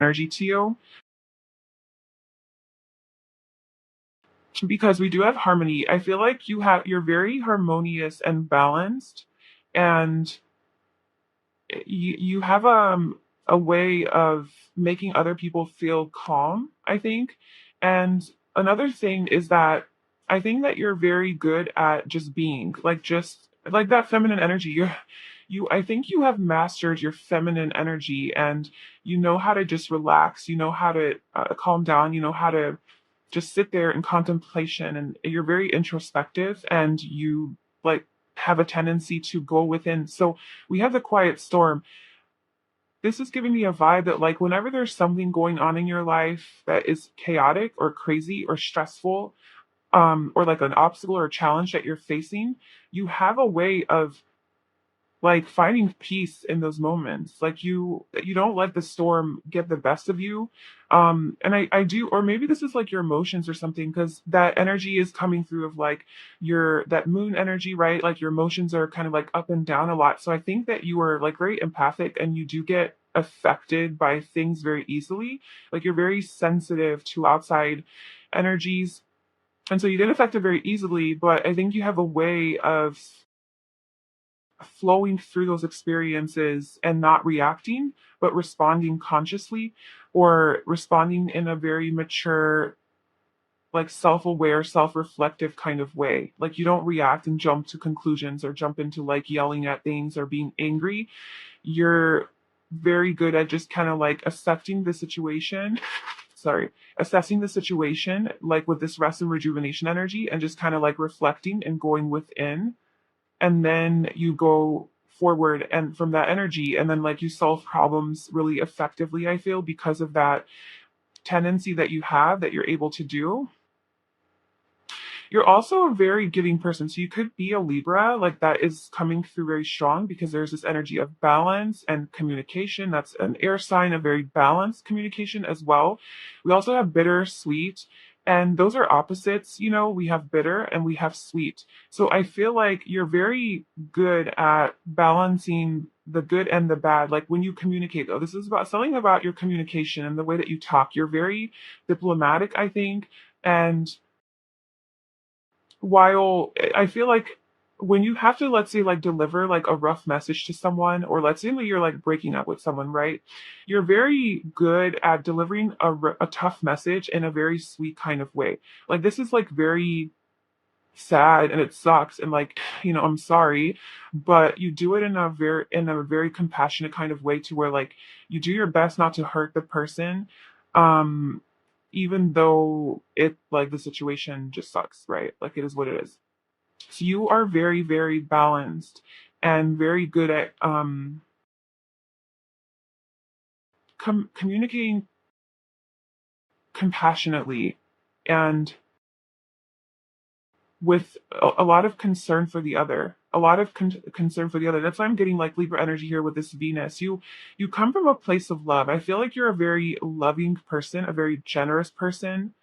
energy to you because we do have harmony. I feel like you're very harmonious and balanced, and you have a way of making other people feel calm, I think. And another thing is that I think that you're very good at just being, like just like that feminine energy. I think you have mastered your feminine energy, and you know how to just relax, you know how to calm down, you know how to just sit there in contemplation, and you're very introspective, and you like have a tendency to go within. So we have the quiet storm. This is giving me a vibe that like whenever there's something going on in your life that is chaotic or crazy or stressful, or like an obstacle or a challenge that you're facing, you have a way of like finding peace in those moments. Like you don't let the storm get the best of you. And I do, or maybe this is like your emotions or something, because that energy is coming through of like your that moon energy, right? Like your emotions are kind of like up and down a lot. So I think that you are like very empathic, and you do get affected by things very easily. Like you're very sensitive to outside energies. And so you get affected very easily, but I think you have a way of flowing through those experiences and not reacting, but responding consciously, or responding in a very mature, like self aware, self reflective kind of way. Like you don't react and jump to conclusions or jump into like yelling at things or being angry. You're very good at just kind of like accepting the situation. Sorry, assessing the situation like with this rest and rejuvenation energy, and just kind of like reflecting and going within, and then you go forward and from that energy, and then like you solve problems really effectively, I feel, because of that tendency that you have that you're able to do. You're also a very giving person, so you could be a Libra, like that is coming through very strong because there's this energy of balance and communication. That's an air sign, a very balanced communication as well. We also have bitter, sweet, and those are opposites. You know, we have bitter and we have sweet. So I feel like you're very good at balancing the good and the bad. Like when you communicate, though, this is about something about your communication and the way that you talk. You're very diplomatic, I think, and while I feel like when you have to, let's say, like deliver like a rough message to someone, or let's say like, you're like breaking up with someone, right? You're very good at delivering a tough message in a very sweet kind of way. Like this is like very sad and it sucks, and like I'm sorry, but you do it in a very compassionate kind of way, to where like you do your best not to hurt the person, um even though it like the situation just sucks, right? Like it is what it is. So you are very, very balanced and very good at communicating compassionately, and with a lot of concern for the other, a lot of concern for the other. That's why I'm getting like Libra energy here with this Venus. You come from a place of love. I feel like you're a very loving person, a very generous person,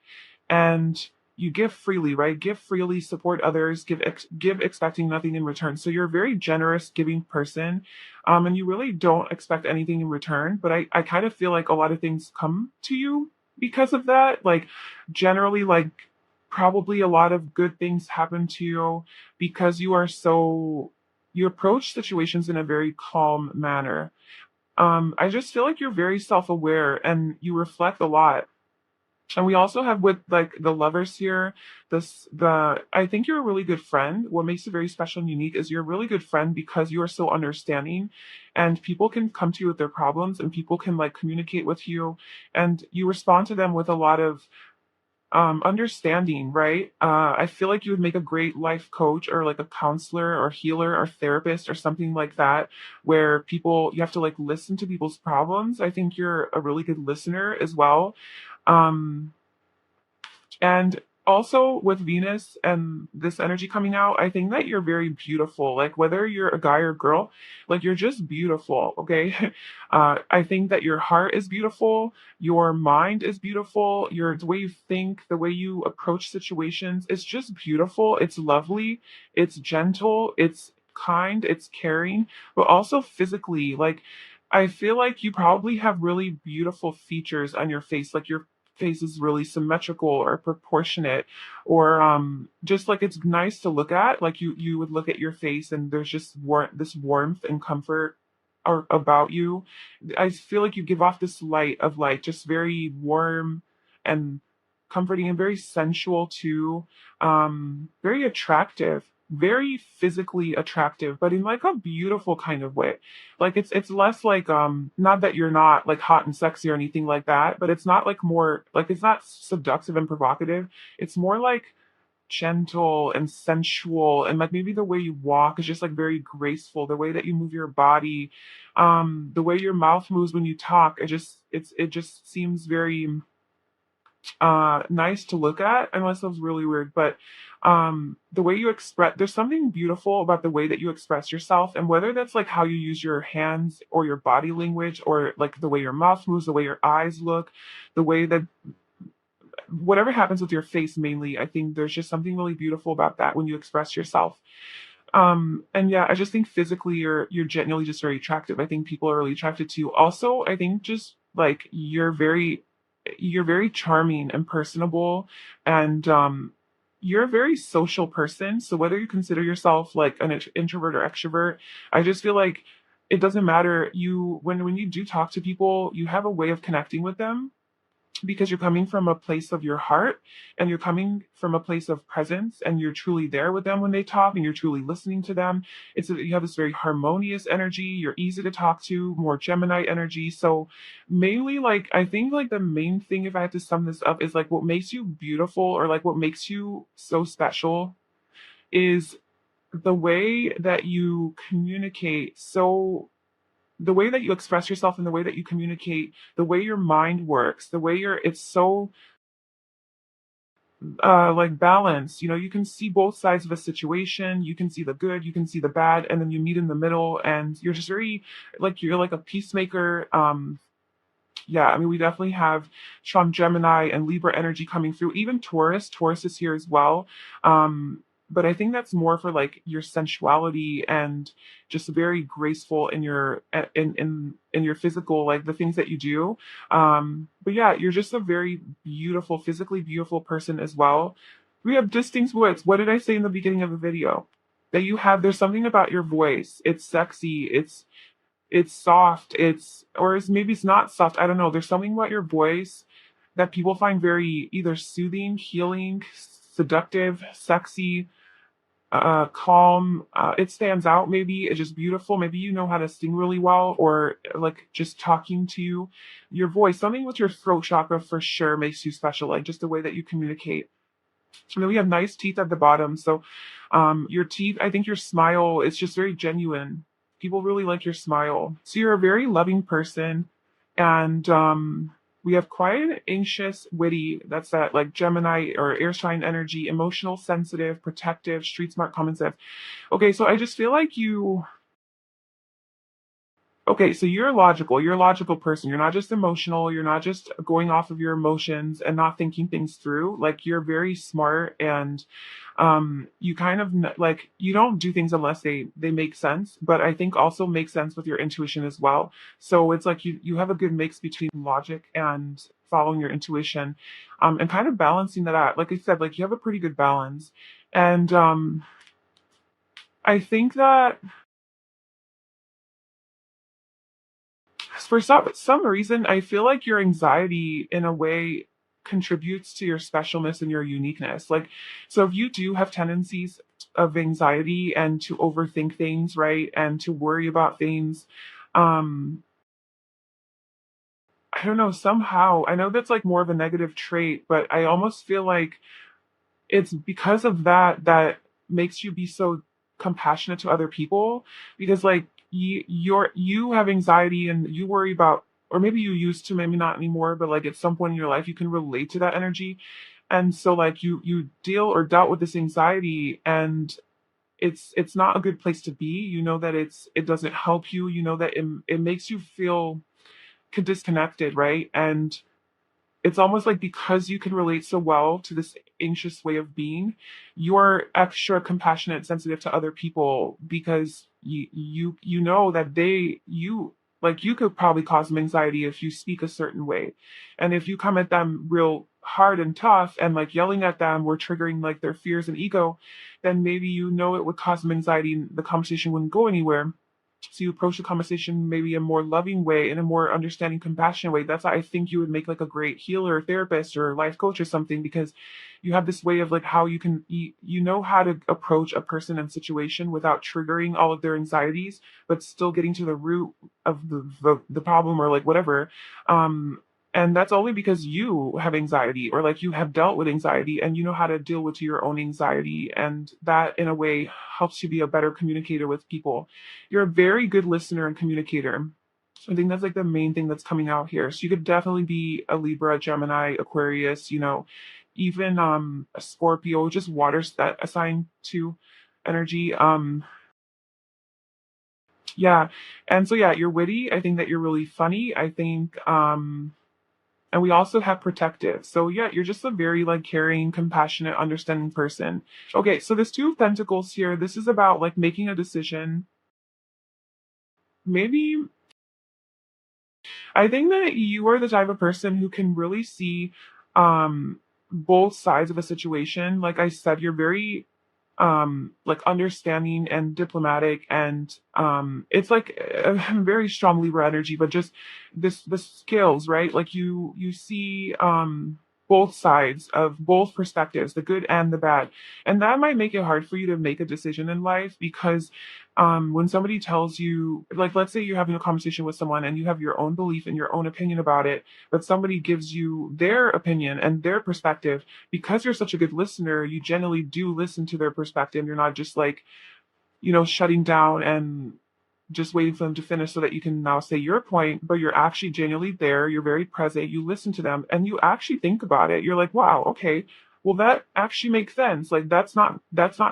and you give freely, right? Give freely, support others, give expecting nothing in return. So you're a very generous, giving person, and you really don't expect anything in return. But I kind of feel like a lot of things come to you because of that. Like generally, like probably a lot of good things happen to you because you approach situations in a very calm manner. I just feel like you're very self-aware and you reflect a lot. And we also have with like the lovers here, this the I think you're a really good friend. What makes you very special and unique is you're a really good friend because you are so understanding, and people can come to you with their problems, and people can like communicate with you, and you respond to them with a lot of understanding, right? I feel like you would make a great life coach, or like a counselor or healer or therapist or something like that, where people you have to like listen to people's problems. I think you're a really good listener as well. Um, and also with Venus and this energy coming out, I think that you're very beautiful. Like whether you're a guy or girl, like you're just beautiful, okay? I think that your heart is beautiful, your mind is beautiful, the way you think, the way you approach situations, it's just beautiful. It's lovely, it's gentle, it's kind, it's caring, but also physically, like I feel like you probably have really beautiful features on your face, like your face is really symmetrical or proportionate, or just like it's nice to look at. Like you would look at your face and there's just this warmth and comfort about you. I feel like you give off this light of like just very warm and comforting and very sensual too. Very attractive, very physically attractive, but in like a beautiful kind of way. Like it's less like not that you're not like hot and sexy or anything like that, but it's not like more like it's not seductive and provocative. It's more like gentle and sensual, and like maybe the way you walk is just like very graceful, the way that you move your body, the way your mouth moves when you talk, it just seems very nice to look at. I know that sounds really weird, but the way you express, there's something beautiful about the way that you express yourself, and whether that's like how you use your hands or your body language, or like the way your mouth moves, the way your eyes look, the way that whatever happens with your face mainly, I think there's just something really beautiful about that when you express yourself. And yeah, I just think physically you're genuinely just very attractive. I think people are really attracted to you. Also, I think just like you're very charming and personable, and you're a very social person. So whether you consider yourself like an introvert or extrovert, I just feel like it doesn't matter. You when you do talk to people, you have a way of connecting with them because you're coming from a place of your heart, and you're coming from a place of presence, and you're truly there with them when they talk, and you're truly listening to them. You have this very harmonious energy. You're easy to talk to, more Gemini energy. So mainly, like, I think like the main thing, if I had to sum this up, is like what makes you beautiful, or like what makes you so special, is the way that you communicate. So the way that you express yourself and the way that you communicate, the way your mind works, the way it's so like balanced. You know, you can see both sides of a situation. You can see the good, you can see the bad, and then you meet in the middle, and you're just very like you're like a peacemaker. Yeah, I mean, we definitely have strong Gemini and Libra energy coming through. Even Taurus, Taurus is here as well. But I think that's more for like your sensuality and just very graceful in your in your physical, like the things that you do. But yeah, you're just a very beautiful, physically beautiful person as well. We have distinct voice. What did I say in the beginning of the video? That you have, there's something about your voice. It's sexy. It's soft, maybe it's not soft, I don't know, there's something about your voice that people find very either soothing, healing, seductive, sexy, calm. It stands out. Maybe it's just beautiful. Maybe you know how to sing really well, or like just talking to you, your voice, something with your throat chakra for sure makes you special, like just the way that you communicate. And then we have nice teeth at the bottom. So your teeth, I think your smile is just very genuine. People really like your smile. So you're a very loving person. And we have quiet, anxious, witty. That's that like Gemini or air sign energy, emotional, sensitive, protective, street smart, common sense. Okay, so I just feel like okay, so you're logical. You're a logical person. You're not just emotional. You're not just going off of your emotions and not thinking things through. Like you're very smart, and you kind of like you don't do things unless they make sense, but I think also make sense with your intuition as well. So it's like you have a good mix between logic and following your intuition, and kind of balancing that out. Like I said, like you have a pretty good balance. And I think that for some reason, I feel like your anxiety in a way contributes to your specialness and your uniqueness. Like, so if you do have tendencies of anxiety and to overthink things, right, and to worry about things, um, I don't know, somehow, I know that's like more of a negative trait, but I almost feel like it's because of that that makes you be so compassionate to other people, because like you have anxiety and you worry about, or maybe you used to, maybe not anymore, but like at some point in your life you can relate to that energy, and so like you deal or dealt with this anxiety, and it's not a good place to be. You know that it doesn't help you. You know that it makes you feel disconnected, right? And it's almost like because you can relate so well to this anxious way of being, you're extra compassionate and sensitive to other people, because you know that Like you could probably cause them anxiety if you speak a certain way. And if you come at them real hard and tough and like yelling at them or triggering like their fears and ego, then maybe it would cause them anxiety and the conversation wouldn't go anywhere. So you approach the conversation maybe a more loving way, in a more understanding, compassionate way. That's why I think you would make like a great healer, therapist, or life coach or something, because you have this way of like how you know how to approach a person and situation without triggering all of their anxieties, but still getting to the root of the problem or like whatever. Um, and that's only because you have anxiety or like you have dealt with anxiety and you know how to deal with your own anxiety. And that in a way helps you be a better communicator with people. You're a very good listener and communicator. I think that's like the main thing that's coming out here. So you could definitely be a Libra, Gemini, Aquarius, even a Scorpio, just waters that assign to energy. Yeah. And so yeah, you're witty. I think that you're really funny. I think and we also have protective. So yeah, you're just a very like caring, compassionate, understanding person. Okay, so this two of pentacles here, this is about like making a decision. Maybe I think that you are the type of person who can really see both sides of a situation. Like I said, you're very like understanding and diplomatic, and it's like a very strong Libra energy, but just the skills, right? Like you see both sides of both perspectives, the good and the bad. And that might make it hard for you to make a decision in life, because when somebody tells you, like, let's say you're having a conversation with someone and you have your own belief and your own opinion about it, but somebody gives you their opinion and their perspective. Because you're such a good listener, you generally do listen to their perspective. You're not just like, shutting down and just waiting for them to finish so that you can now say your point, but you're actually genuinely there. You're very present. You listen to them and you actually think about it. You're like, wow, okay. Well, that actually makes sense. Like that's not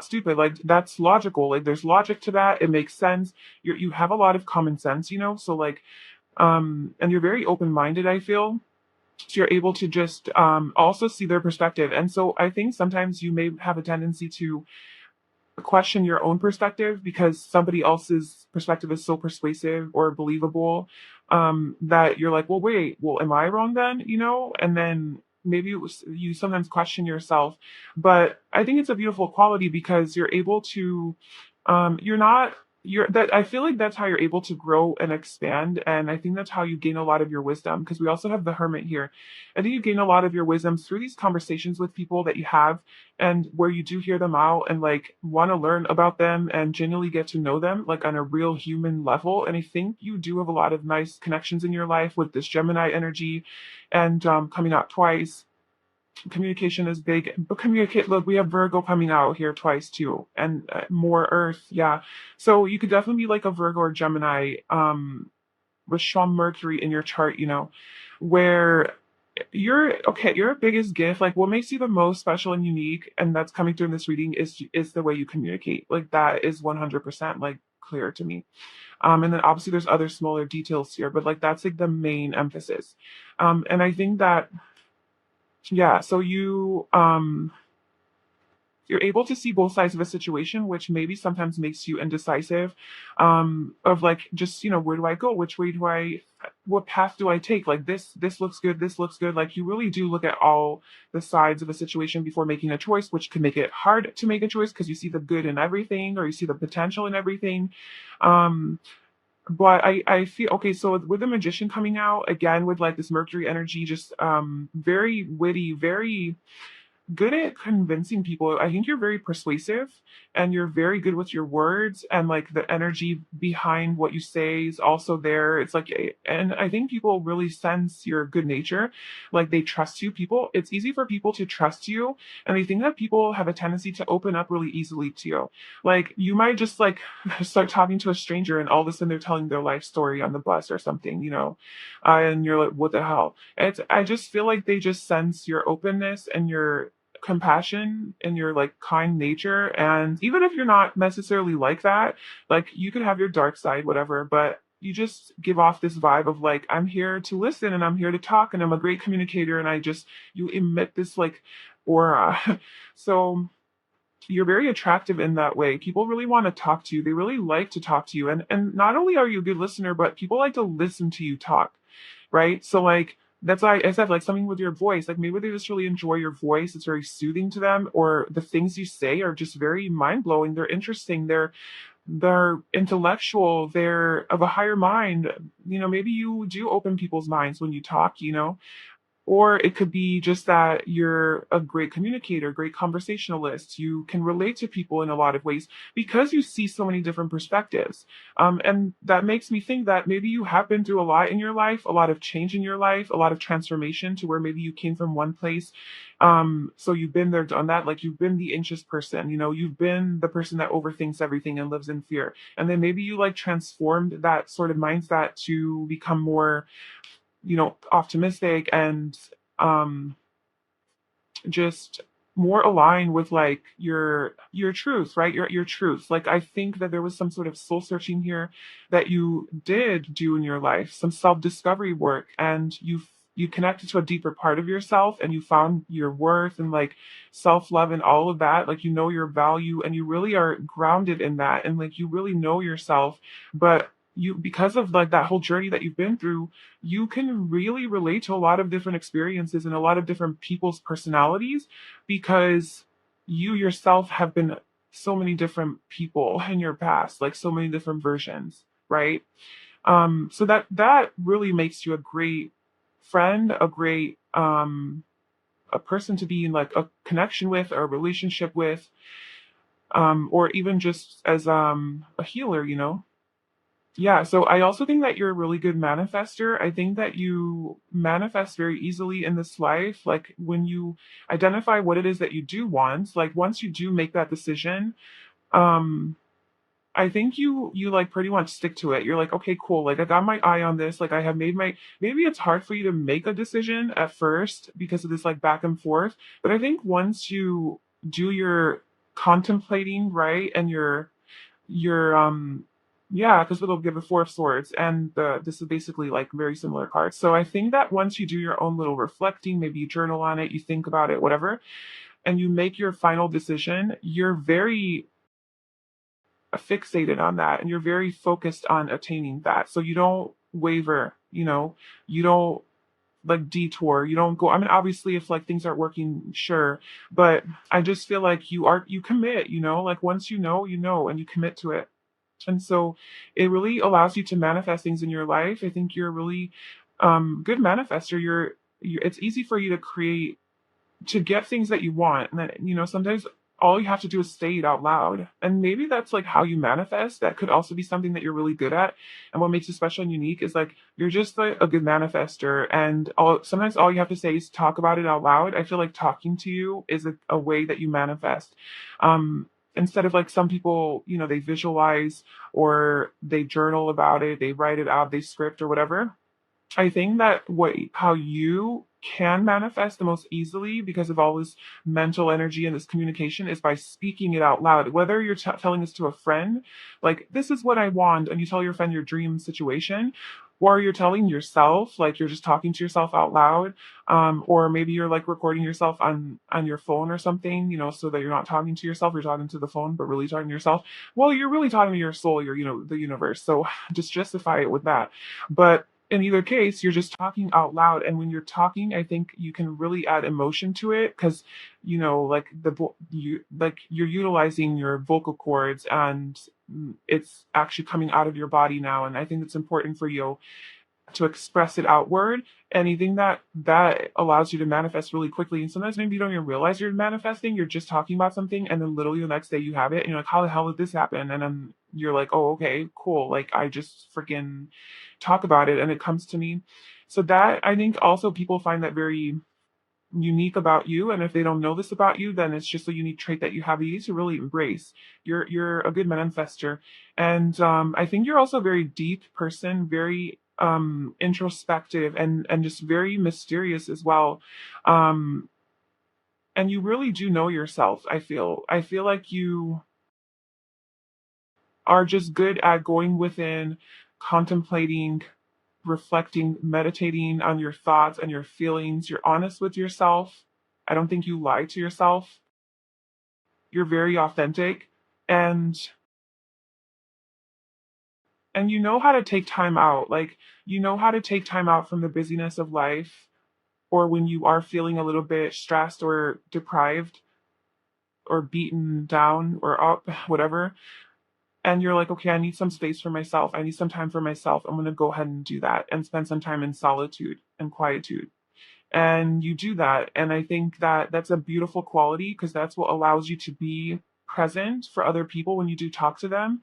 stupid. Like that's logical. Like there's logic to that. It makes sense. You have a lot of common sense, so like and you're very open-minded, I feel. So you're able to just also see their perspective. And so I think sometimes you may have a tendency to question your own perspective because somebody else's perspective is so persuasive or believable, that you're like, well, wait, well, am I wrong then? And then maybe you sometimes question yourself. But I think it's a beautiful quality because you're able to, you're not. You're that I feel like that's how you're able to grow and expand. And I think that's how you gain a lot of your wisdom, because we also have the hermit here. I think you gain a lot of your wisdom through these conversations with people that you have, and where you do hear them out and like want to learn about them and genuinely get to know them like on a real human level. And I think you do have a lot of nice connections in your life with this Gemini energy, and coming out twice. Communication is big, but communicate. Look, we have Virgo coming out here twice too, and more Earth. Yeah, so you could definitely be like a Virgo or Gemini, with strong Mercury in your chart. Where your biggest gift, like what makes you the most special and unique, and that's coming through in this reading, is the way you communicate. Like that is 100% like clear to me. And then obviously there's other smaller details here, but like that's like the main emphasis. And I think that, yeah, so you're able to see both sides of a situation, which maybe sometimes makes you indecisive, of like, just, where do I go? What path do I take? Like this looks good. This looks good. Like you really do look at all the sides of a situation before making a choice, which can make it hard to make a choice because you see the good in everything or you see the potential in everything. Um, but I feel okay. So with the magician coming out again with like this Mercury energy, just very witty, very good at convincing people. I think you're very persuasive and you're very good with your words, and like the energy behind what you say is also there. It's like, and I think people really sense your good nature. Like they trust you. It's easy for people to trust you. And I think that people have a tendency to open up really easily to you. Like you might just like start talking to a stranger and all of a sudden they're telling their life story on the bus or something, and you're like, what the hell? I just feel like they just sense your openness and your compassion and your like kind nature. And even if you're not necessarily like that, like you could have your dark side, whatever, but you just give off this vibe of like, I'm here to listen and I'm here to talk and I'm a great communicator, and you emit this like aura. So you're very attractive in that way. People really want to talk to you. They really like to talk to you. And not only are you a good listener, but people like to listen to you talk, right? So like that's why I said like something with your voice. Like maybe they just really enjoy your voice. It's very soothing to them, or the things you say are just very mind blowing. They're interesting. They're intellectual. They're of a higher mind. You know, maybe you do open people's minds when you talk, you know, or it could be just that you're a great communicator, great conversationalist. You can relate to people in a lot of ways because you see so many different perspectives. And that makes me think that maybe you have been through a lot in your life, a lot of change in your life, a lot of transformation to where maybe you came from one place. So you've been there, done that. Like you've been the anxious person, you know, you've been the person that overthinks everything and lives in fear. And then maybe you like transformed that sort of mindset to become more, you know, optimistic and um just more aligned with like your truth, right? Your truth. Like I think that there was some sort of soul searching here that you did do in your life, some self-discovery work, and you connected to a deeper part of yourself and you found your worth and like self-love and all of that. Like you know your value and you really are grounded in that and like you really know yourself. But you, because of like that whole journey that you've been through, you can really relate to a lot of different experiences and a lot of different people's personalities because you yourself have been so many different people in your past, like so many different versions, right? So that really makes you a great friend, a great a person to be in like a connection with or a relationship with, or even just as a healer, you know. Yeah, so I also think that you're a really good manifester. I think that you manifest very easily in this life. Like when you identify what it is that you do want, like once you do make that decision, um, I think you like pretty much stick to it. You're like, okay, cool. Like I got my eye on this. Like I have made my, maybe it's hard for you to make a decision at first because of this like back and forth. But I think once you do your contemplating, right, and your yeah, because it'll give a four of swords and this is basically like very similar cards. So I think that once you do your own little reflecting, maybe you journal on it, you think about it, whatever, and you make your final decision, you're very fixated on that and you're very focused on attaining that. So you don't waver, you know, you don't like detour, you don't go, I mean obviously if like things aren't working, sure, but I just feel like you commit, you know, like once you know and you commit to it. And so it really allows you to manifest things in your life. I think you're a really good manifester. It's easy for you to create, to get things that you want. And then, you know, sometimes all you have to do is say it out loud. And maybe that's like how you manifest. That could also be something that you're really good at. And what makes you special and unique is like you're just like a good manifester. And sometimes all you have to say is talk about it out loud. I feel like talking to you is a way that you manifest. Instead of like some people, you know, they visualize or they journal about it, they write it out, they script or whatever. I think that how you can manifest the most easily because of all this mental energy and this communication is by speaking it out loud. Whether you're telling this to a friend, like this is what I want, and you tell your friend your dream situation, or you're telling yourself, like you're just talking to yourself out loud, or maybe you're like recording yourself on your phone or something, you know, so that you're not talking to yourself, you're talking to the phone, but really talking to yourself. Well, you're really talking to your soul, your, you know, the universe. So just justify it with that. But in either case, you're just talking out loud. And when you're talking, I think you can really add emotion to it because, you know, like you're utilizing your vocal cords and it's actually coming out of your body now. And I think it's important for you to express it outward. Anything that allows you to manifest really quickly. And sometimes maybe you don't even realize you're manifesting. You're just talking about something, and then literally the next day you have it, and you're like, "How the hell did this happen?" And then you're like, "Oh, okay, cool. Like I just freaking talk about it, and it comes to me." So that I think also people find that very unique about you, and if they don't know this about you, then it's just a unique trait that you have. You need to really embrace. You're a good manifester, and I think you're also a very deep person, very introspective, and just very mysterious as well. Um, and you really do know yourself. I feel like you are just good at going within, contemplating, reflecting, meditating on your thoughts and your feelings. You're honest with yourself. I don't think you lie to yourself. You're very authentic, and you know how to take time out. Like, you know how to take time out from the busyness of life, or when you are feeling a little bit stressed or deprived or beaten down or up, whatever. And you're like, okay, I need some space for myself. I need some time for myself. I'm going to go ahead and do that and spend some time in solitude and quietude. And you do that. And I think that that's a beautiful quality, because that's what allows you to be present for other people when you do talk to them,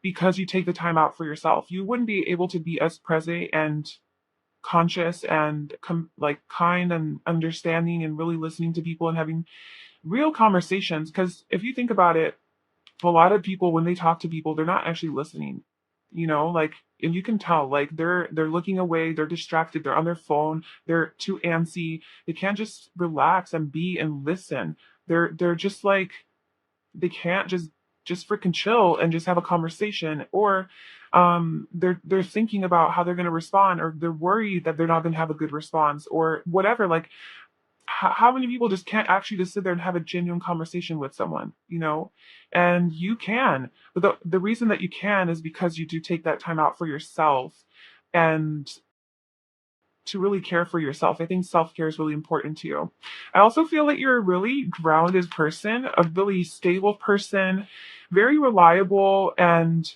because you take the time out for yourself. You wouldn't be able to be as present and conscious and like kind and understanding and really listening to people and having real conversations. Because if you think about it, a lot of people, when they talk to people, they're not actually listening. Like, and you can tell, like, they're looking away, they're distracted, they're on their phone, they're too antsy, they can't just relax and be and listen. They're just like, they can't just freaking chill and just have a conversation. Or they're thinking about how they're going to respond, or they're worried that they're not going to have a good response or whatever. Like, how many people just can't actually just sit there and have a genuine conversation with someone? And you can. But the reason that you can is because you do take that time out for yourself, and to really care for yourself. I think self-care is really important to you. I also feel that you're a really grounded person, a really stable person, very reliable, and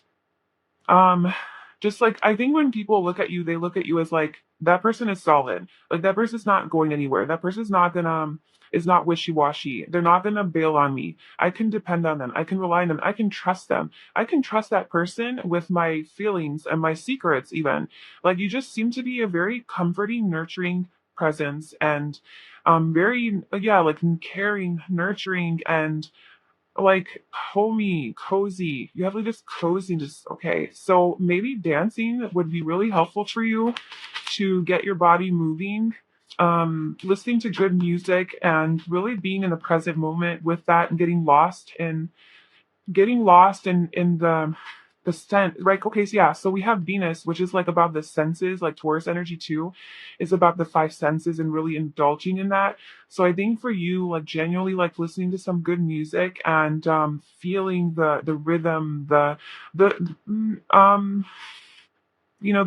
um, just like, I think when people look at you, they look at you as like, that person is solid. Like, that person's not going anywhere. That person's not gonna is not wishy-washy. They're not gonna bail on me. I can depend on them. I can rely on them. I can trust them. I can trust that person with my feelings and my secrets even. Like, you just seem to be a very comforting, nurturing presence, and very, yeah, like caring, nurturing, and like homey, cozy. You have like this coziness. Okay, so maybe dancing would be really helpful for you to get your body moving. Listening to good music and really being in the present moment with that, and getting lost in the sense, right? Okay, so yeah, so we have Venus, which is like about the senses, like Taurus energy too, is about the five senses and really indulging in that. So I think for you, like genuinely like listening to some good music and feeling the rhythm, the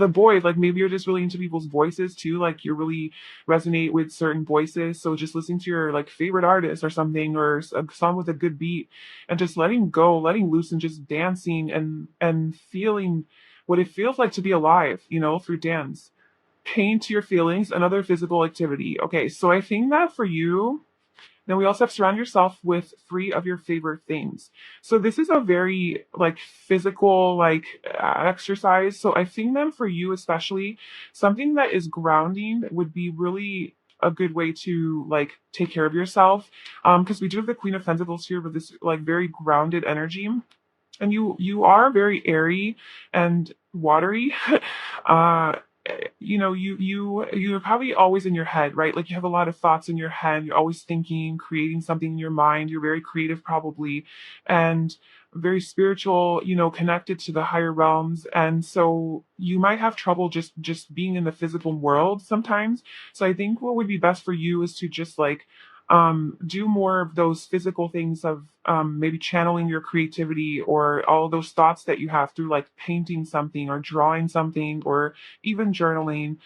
voice, like maybe you're just really into people's voices too, like you really resonate with certain voices. So just listening to your like favorite artist or something, or a song with a good beat, and just letting go, letting loose, and just dancing and feeling what it feels like to be alive, through dance. Paint your feelings, another physical activity. Okay, so I think that for you, then we also have surround yourself with three of your favorite things. So this is a very like physical like exercise. So I think that for you especially, something that is grounding would be really a good way to like take care of yourself. Because we do have the Queen of Pentacles here with this like very grounded energy. And you are very airy and watery. uh you're probably always in your head, right? Like, you have a lot of thoughts in your head. You're always thinking, creating something in your mind. You're very creative probably, and very spiritual, connected to the higher realms. And so you might have trouble just being in the physical world sometimes. So I think what would be best for you is to just like do more of those physical things of maybe channeling your creativity, or all those thoughts that you have through like painting something or drawing something, or even journaling,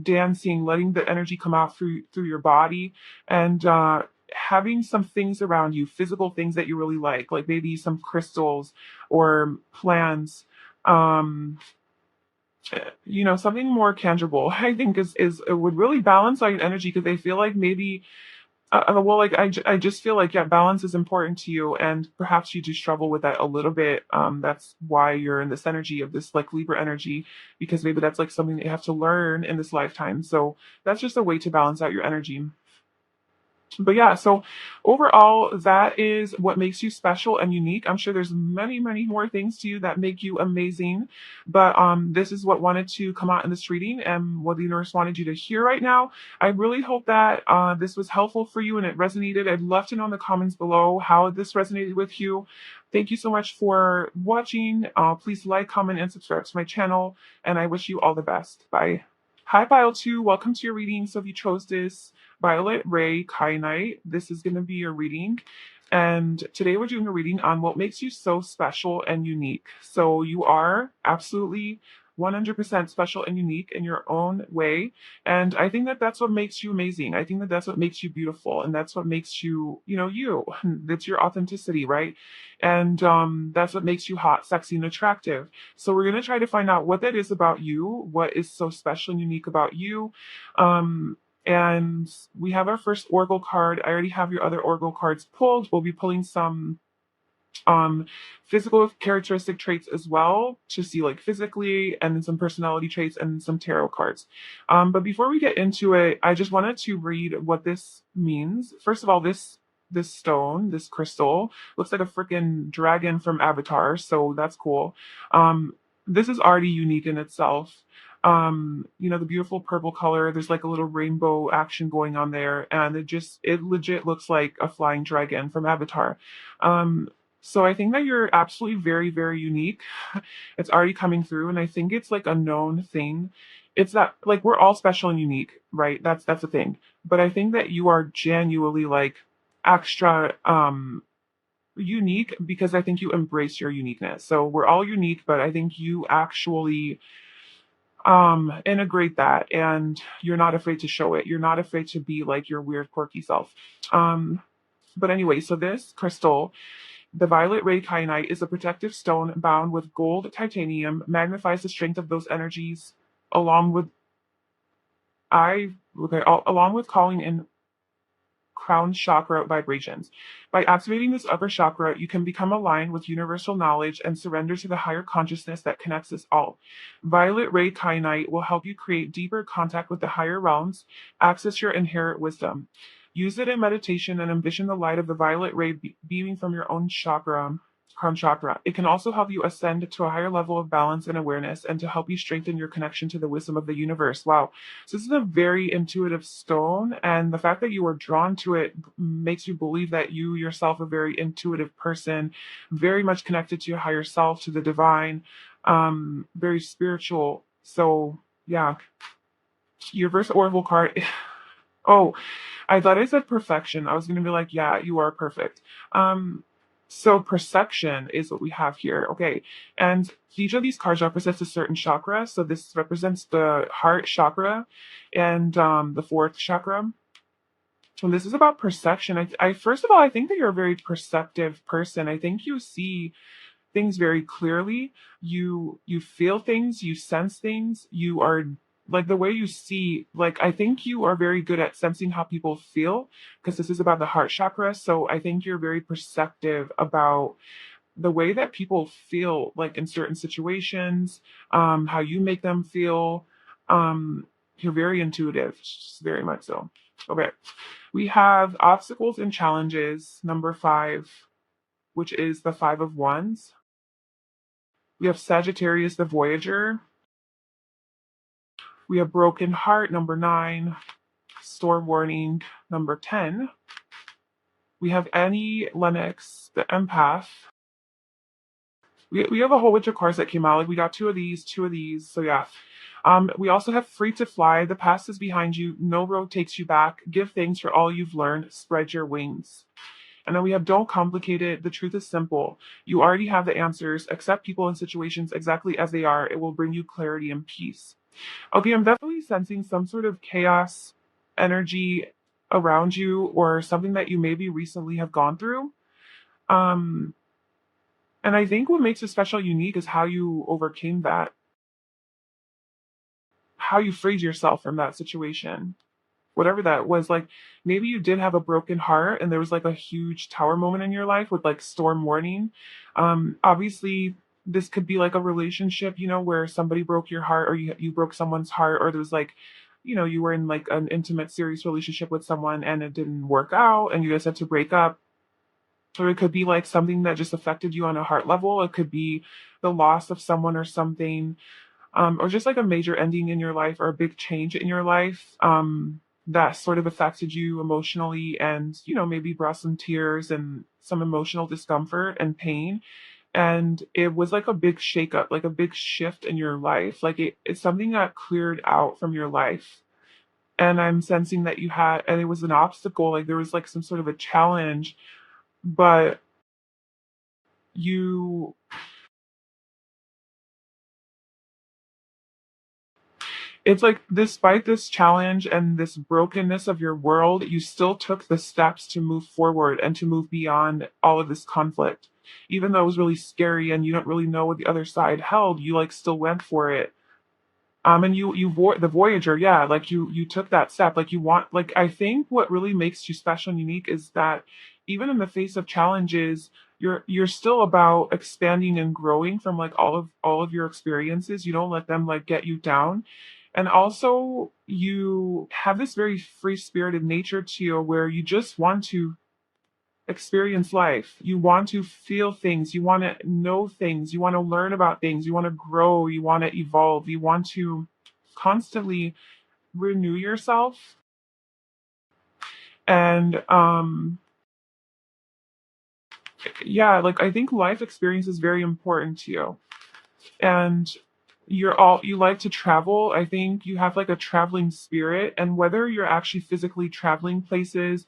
dancing, letting the energy come out through your body, and having some things around you, physical things that you really like maybe some crystals or plants. Um, Something more tangible. I think is it would really balance out your energy, because I feel like maybe well, like I just feel like, yeah, balance is important to you, and perhaps you do struggle with that a little bit. That's why you're in this energy of this like Libra energy, because maybe that's like something that you have to learn in this lifetime. So that's just a way to balance out your energy. But yeah, so overall, that is what makes you special and unique. I'm sure there's many, many more things to you that make you amazing. But this is what wanted to come out in this reading, and what the universe wanted you to hear right now. I really hope that this was helpful for you and it resonated. I'd love to know in the comments below how this resonated with you. Thank you so much for watching. Please like, comment, and subscribe to my channel. And I wish you all the best. Bye. Hi, Pile 2. Welcome to your reading. So if you chose this, Violet Ray Kyanite, this is going to be your reading. And today we're doing a reading on what makes you so special and unique. So you are absolutely 100% special and unique in your own way. And I think that that's what makes you amazing. I think that that's what makes you beautiful. And that's what makes you, you. That's your authenticity, right? And that's what makes you hot, sexy, and attractive. So we're going to try to find out what that is about you, what is so special and unique about you. And we have our first oracle card. I already have your other oracle cards pulled. We'll be pulling some physical characteristic traits as well to see like physically, and then some personality traits and some tarot cards. But before we get into it, I just wanted to read what this means. First of all, this stone, this crystal, looks like a freaking dragon from Avatar, so that's cool. This is already unique in itself. The beautiful purple color, there's like a little rainbow action going on there, and it legit looks like a flying dragon from Avatar. So I think that you're absolutely very, very unique. It's already coming through, and I think it's like a known thing. It's that like we're all special and unique, right? That's the thing. But I think that you are genuinely like extra unique because I think you embrace your uniqueness. So we're all unique, but I think you actually integrate that, and you're not afraid to show it. You're not afraid to be like your weird quirky self. But anyway, so this crystal, the violet ray kyanite, is a protective stone bound with gold titanium, magnifies the strength of those energies, along with along with calling in crown chakra vibrations. By activating this upper chakra, you can become aligned with universal knowledge and surrender to the higher consciousness that connects us all. Violet ray kyanite will help you create deeper contact with the higher realms, access your inherent wisdom. Use it in meditation and envision the light of the violet ray beaming from your own chakra, crown chakra. It can also help you ascend to a higher level of balance and awareness, and to help you strengthen your connection to the wisdom of the universe. Wow. So this is a very intuitive stone, and the fact that you are drawn to it makes you believe that you yourself are a very intuitive person, very much connected to your higher self, to the divine, very spiritual. So yeah, your first oracle card. Oh, I thought I said perfection. I was gonna be like, yeah, you are perfect. So perception is what we have here. Okay. And each of these cards represents a certain chakra. So this represents the heart chakra and the fourth chakra. And this is about perception. I first of all, I think that you're a very perceptive person. I think you see things very clearly. You feel things, you sense things, you are like the way you see, like I think you are very good at sensing how people feel, because this is about the heart chakra. So I think you're very perceptive about the way that people feel like in certain situations, how you make them feel. You're very intuitive, very much so. Okay. We have obstacles and challenges, number 5, which is the 5 of Wands. We have Sagittarius, the Voyager. We have Broken Heart, number 9. Storm Warning, number 10. We have Annie Lennox, the Empath. We have a whole bunch of cards that came out. Like we got two of these. So yeah. We also have Free to Fly. The past is behind you. No road takes you back. Give thanks for all you've learned. Spread your wings. And then we have Don't Complicate It. The truth is simple. You already have the answers. Accept people and situations exactly as they are. It will bring you clarity and peace. Okay, I'm definitely sensing some sort of chaos energy around you, or something that you maybe recently have gone through. Um, and I think what makes it special unique is how you overcame that, how you freed yourself from that situation, whatever that was. Like maybe you did have a broken heart and there was like a huge tower moment in your life with like storm warning. Obviously this could be like a relationship, where somebody broke your heart, or you broke someone's heart, or there was like, you were in like an intimate serious relationship with someone and it didn't work out and you guys had to break up. Or it could be like something that just affected you on a heart level. It could be the loss of someone or something, or just like a major ending in your life or a big change in your life, that sort of affected you emotionally, and maybe brought some tears and some emotional discomfort and pain. And it was like a big shakeup, like a big shift in your life. Like it's something that cleared out from your life. And I'm sensing that you had, and it was an obstacle, like there was like some sort of a challenge but you it's like despite this challenge and this brokenness of your world, you still took the steps to move forward and to move beyond all of this conflict. Even though it was really scary and you don't really know what the other side held, you like still went for it. And the Voyager, yeah, like you took that step. Like you want, like I think what really makes you special and unique is that even in the face of challenges, you're still about expanding and growing from like all of your experiences. You don't let them like get you down. And also you have this very free spirited nature to you where you just want to experience life. You want to feel things. You want to know things. You want to learn about things. You want to grow. You want to evolve. You want to constantly renew yourself. And yeah, like I think life experience is very important to you. And you like to travel. I think you have like a traveling spirit. And whether you're actually physically traveling places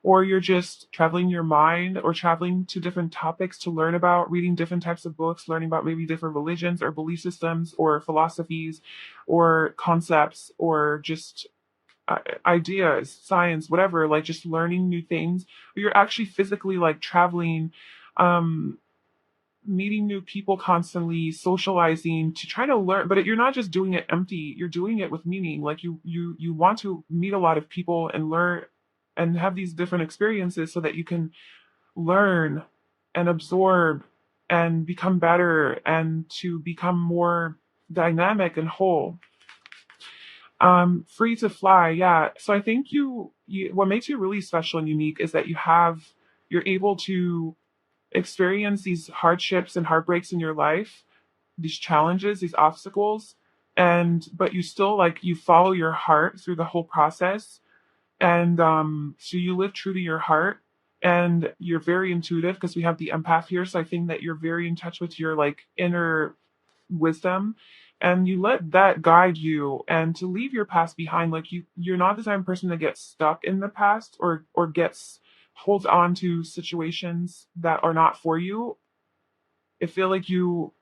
or you're just traveling your mind or traveling to different topics to learn about, reading different types of books, learning about maybe different religions or belief systems or philosophies or concepts or just ideas, science, whatever, like just learning new things. You're actually physically like traveling, um, meeting new people constantly, socializing to try to learn, but you're not just doing it empty, you're doing it with meaning. Like you want to meet a lot of people and learn and have these different experiences so that you can learn and absorb and become better and to become more dynamic and whole. Free to fly, yeah. So I think you what makes you really special and unique is that you're able to experience these hardships and heartbreaks in your life, these challenges, these obstacles, and but you still like you follow your heart through the whole process. And so you live true to your heart and you're very intuitive because we have the empath here. So I think that you're very in touch with your like inner wisdom and you let that guide you and to leave your past behind. Like you're not the type of person that gets stuck in the past or gets holds on to situations that are not for you. I feel like you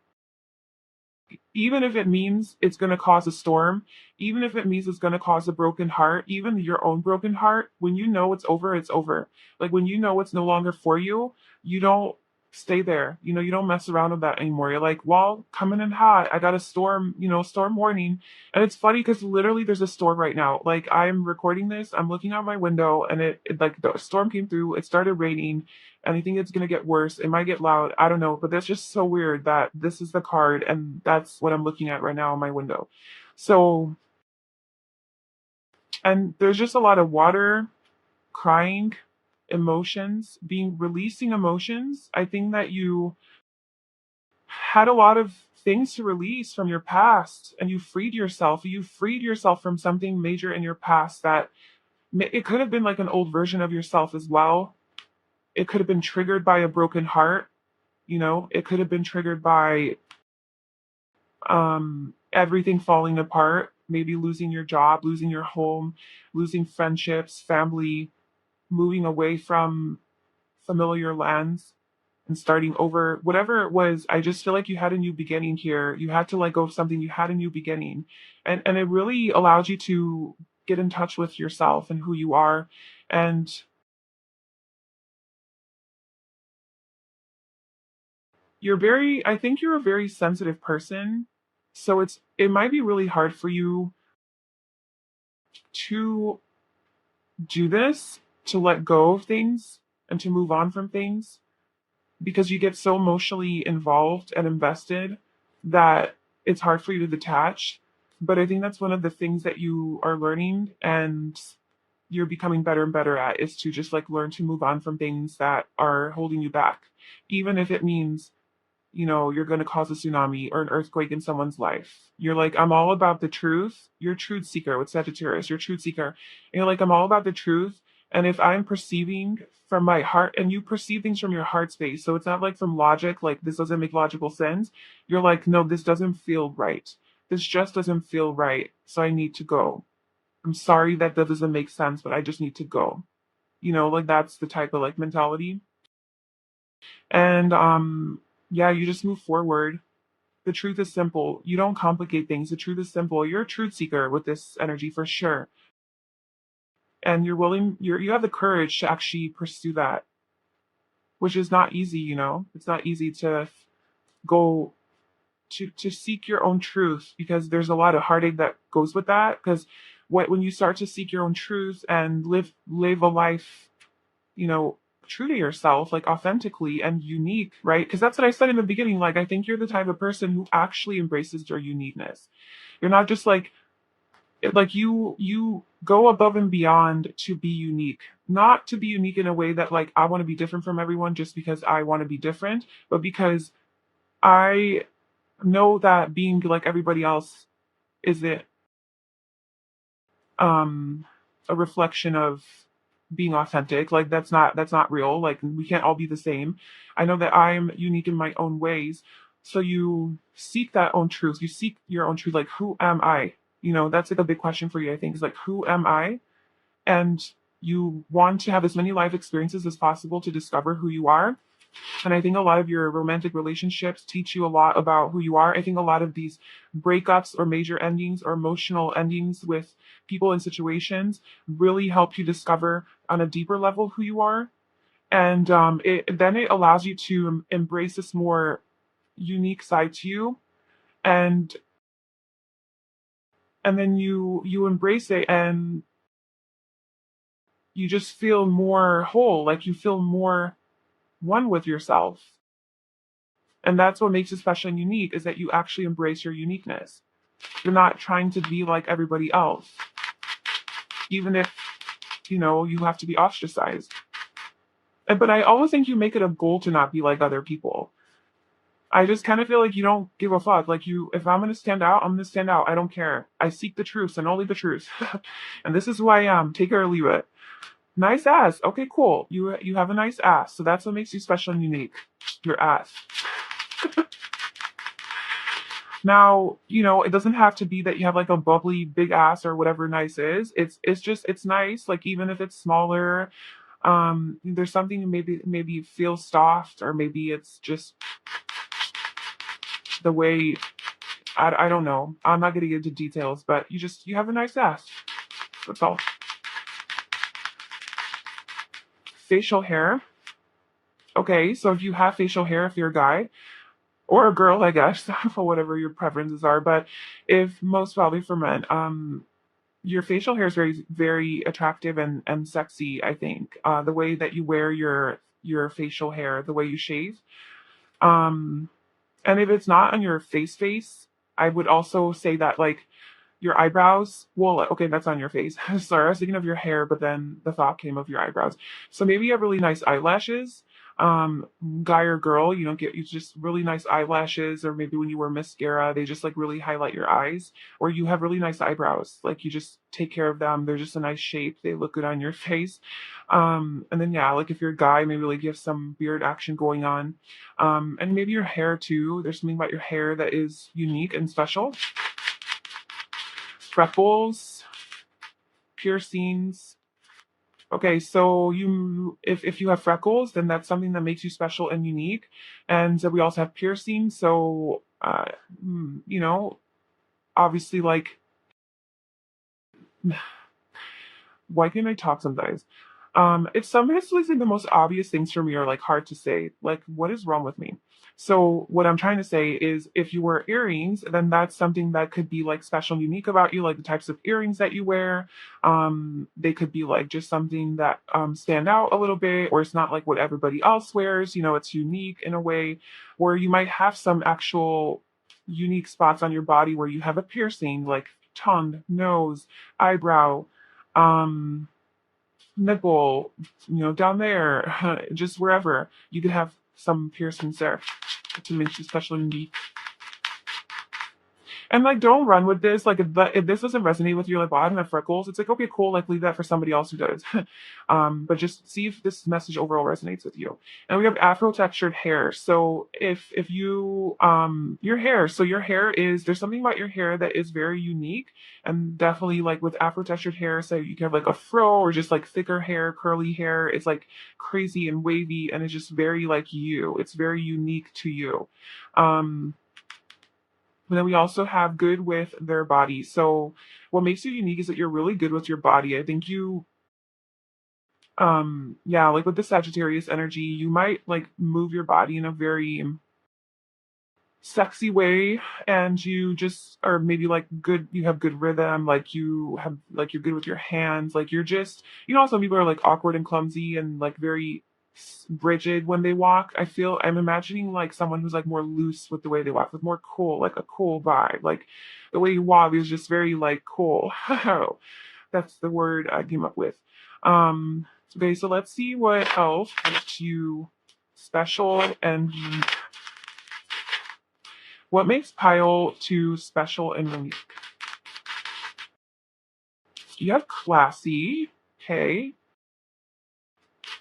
even if it means it's going to cause a storm, even if it means it's going to cause a broken heart, even your own broken heart, when you know it's over, it's over. Like when you know it's no longer for you, you don't stay there. You know, you don't mess around with that anymore. You're like, well, coming in hot. I got a storm, storm warning. And it's funny because literally there's a storm right now. Like I'm recording this, I'm looking out my window and it like the storm came through, it started raining and I think it's gonna get worse. It might get loud. I don't know, but that's just so weird that this is the card and that's what I'm looking at right now on my window. So, and there's just a lot of water, crying, emotions, releasing emotions. I think that you had a lot of things to release from your past and you freed yourself. You freed yourself from something major in your past that it could have been like an old version of yourself as well. It could have been triggered by a broken heart. It could have been triggered by everything falling apart, maybe losing your job, losing your home, losing friendships, family, moving away from familiar lands and starting over, whatever it was. I just feel like you had a new beginning here. You had to let go of something, you had a new beginning. And it really allows you to get in touch with yourself and who you are. And I think you're a very sensitive person. So it might be really hard for you to do this, to let go of things and to move on from things because you get so emotionally involved and invested that it's hard for you to detach. But I think that's one of the things that you are learning and you're becoming better and better at is to just like learn to move on from things that are holding you back, even if it means you're going to cause a tsunami or an earthquake in someone's life. You're like, I'm all about the truth. You're a truth seeker with Sagittarius. You're a truth seeker. And you're like, I'm all about the truth. And if I'm perceiving from my heart, and you perceive things from your heart space, so it's not like from logic, like this doesn't make logical sense. You're like, no, this doesn't feel right. This just doesn't feel right. So I need to go. I'm sorry that doesn't make sense, but I just need to go. Like that's the type of like mentality. And yeah, you just move forward. The truth is simple. You don't complicate things. The truth is simple. You're a truth seeker with this energy for sure. And you have the courage to actually pursue that, which is not easy, you know. It's not easy to go to seek your own truth, because there's a lot of heartache that goes with that. Because when you start to seek your own truth and live a life, you know, true to yourself, like authentically and unique, right? Because that's what I said in the beginning. Like, I think you're the type of person who actually embraces your uniqueness. You're not just like you go above and beyond to be unique, not to be unique in a way that like I want to be different from everyone just because I want to be different, but because I know that being like everybody else isn't um a reflection of being authentic. Like that's not real. Like we can't all be the same. I know that I'm unique in my own ways. So you seek that own truth. You seek your own truth. Like, who am I? You know, that's like a big question for you, I think, is like, who am I? And you want to have as many life experiences as possible to discover who you are. And I think a lot of your romantic relationships teach you a lot about who you are. I think a lot of these breakups or major endings or emotional endings with people and situations really help you discover on a deeper level who you are. And it allows you to embrace this more unique side to you. And then you embrace it, and you just feel more whole, like you feel more one with yourself. And that's what makes it special and unique, is that you actually embrace your uniqueness. You're not trying to be like everybody else, even if, you know, you have to be ostracized. But I always think you make it a goal to not be like other people. I just kind of feel like you don't give a fuck. Like, if I'm gonna stand out, I'm gonna stand out. I don't care. I seek the truth and only the truth. And this is who I am. Take it or leave it. Nice ass. Okay, cool. You have a nice ass. So that's what makes you special and unique. Your ass. Now, you know, it doesn't have to be that you have like a bubbly big ass or whatever nice is. It's just it's nice. Like, even if it's smaller, there's something, maybe you feel soft, or maybe it's just the way, I don't know. I'm not gonna get into details, but you have a nice ass. That's all. Facial hair. Okay, so if you have facial hair, if you're a guy or a girl, I guess, for whatever your preferences are, but if most probably for men, your facial hair is very, very attractive and sexy, I think. The way that you wear your facial hair, the way you shave. Um, and if it's not on your face, I would also say that, like, your eyebrows, well, okay, that's on your face. Sorry, I was thinking of your hair, but then the thought came of your eyebrows. So maybe you have really nice eyelashes. Guy or girl, you don't get you just really nice eyelashes, or maybe when you wear mascara, they just like really highlight your eyes. Or you have really nice eyebrows, like you just take care of them. They're just a nice shape. They look good on your face. And then yeah, like if you're a guy, maybe like you have some beard action going on. And maybe your hair too. There's something about your hair that is unique and special. Freckles, piercings. Okay, so if you have freckles, then that's something that makes you special and unique. And we also have piercings. So you know, obviously, like, why can't I talk sometimes? It's sometimes like the most obvious things for me are like hard to say. Like, what is wrong with me? So what I'm trying to say is, if you wear earrings, then that's something that could be like special and unique about you, like the types of earrings that you wear. They could be like just something that stand out a little bit, or it's not like what everybody else wears. You know, it's unique in a way, where you might have some actual unique spots on your body where you have a piercing, like tongue, nose, eyebrow, um nipple, you know, down there, just wherever you could have some piercings there to make you special and unique. And like, don't run with this. Like, if this doesn't resonate with you, like, well, I don't have freckles. It's like, okay, cool. Like, leave that for somebody else who does. But just see if this message overall resonates with you. And we have Afro textured hair. So if you your hair, so your hair is there's something about your hair that is very unique, and definitely like with Afro textured hair, so you can have like a fro or just like thicker hair, curly hair. It's like crazy and wavy, and it's just very like you. It's very unique to you. Um, but then we also have good with their body. So what makes you unique is that you're really good with your body. I think you yeah, like with the Sagittarius energy, you might like move your body in a very sexy way, and you just are maybe like good, you have good rhythm, like you have like you're good with your hands, like you're just, some people are like awkward and clumsy and like very rigid when they walk. I'm imagining like someone who's like more loose with the way they walk, with more cool, like a cool vibe, like the way you walk is just very like cool. That's the word I came up with. um okay, so let's see what else makes you special and unique. What makes Pile 2 special and unique? You have classy. Okay.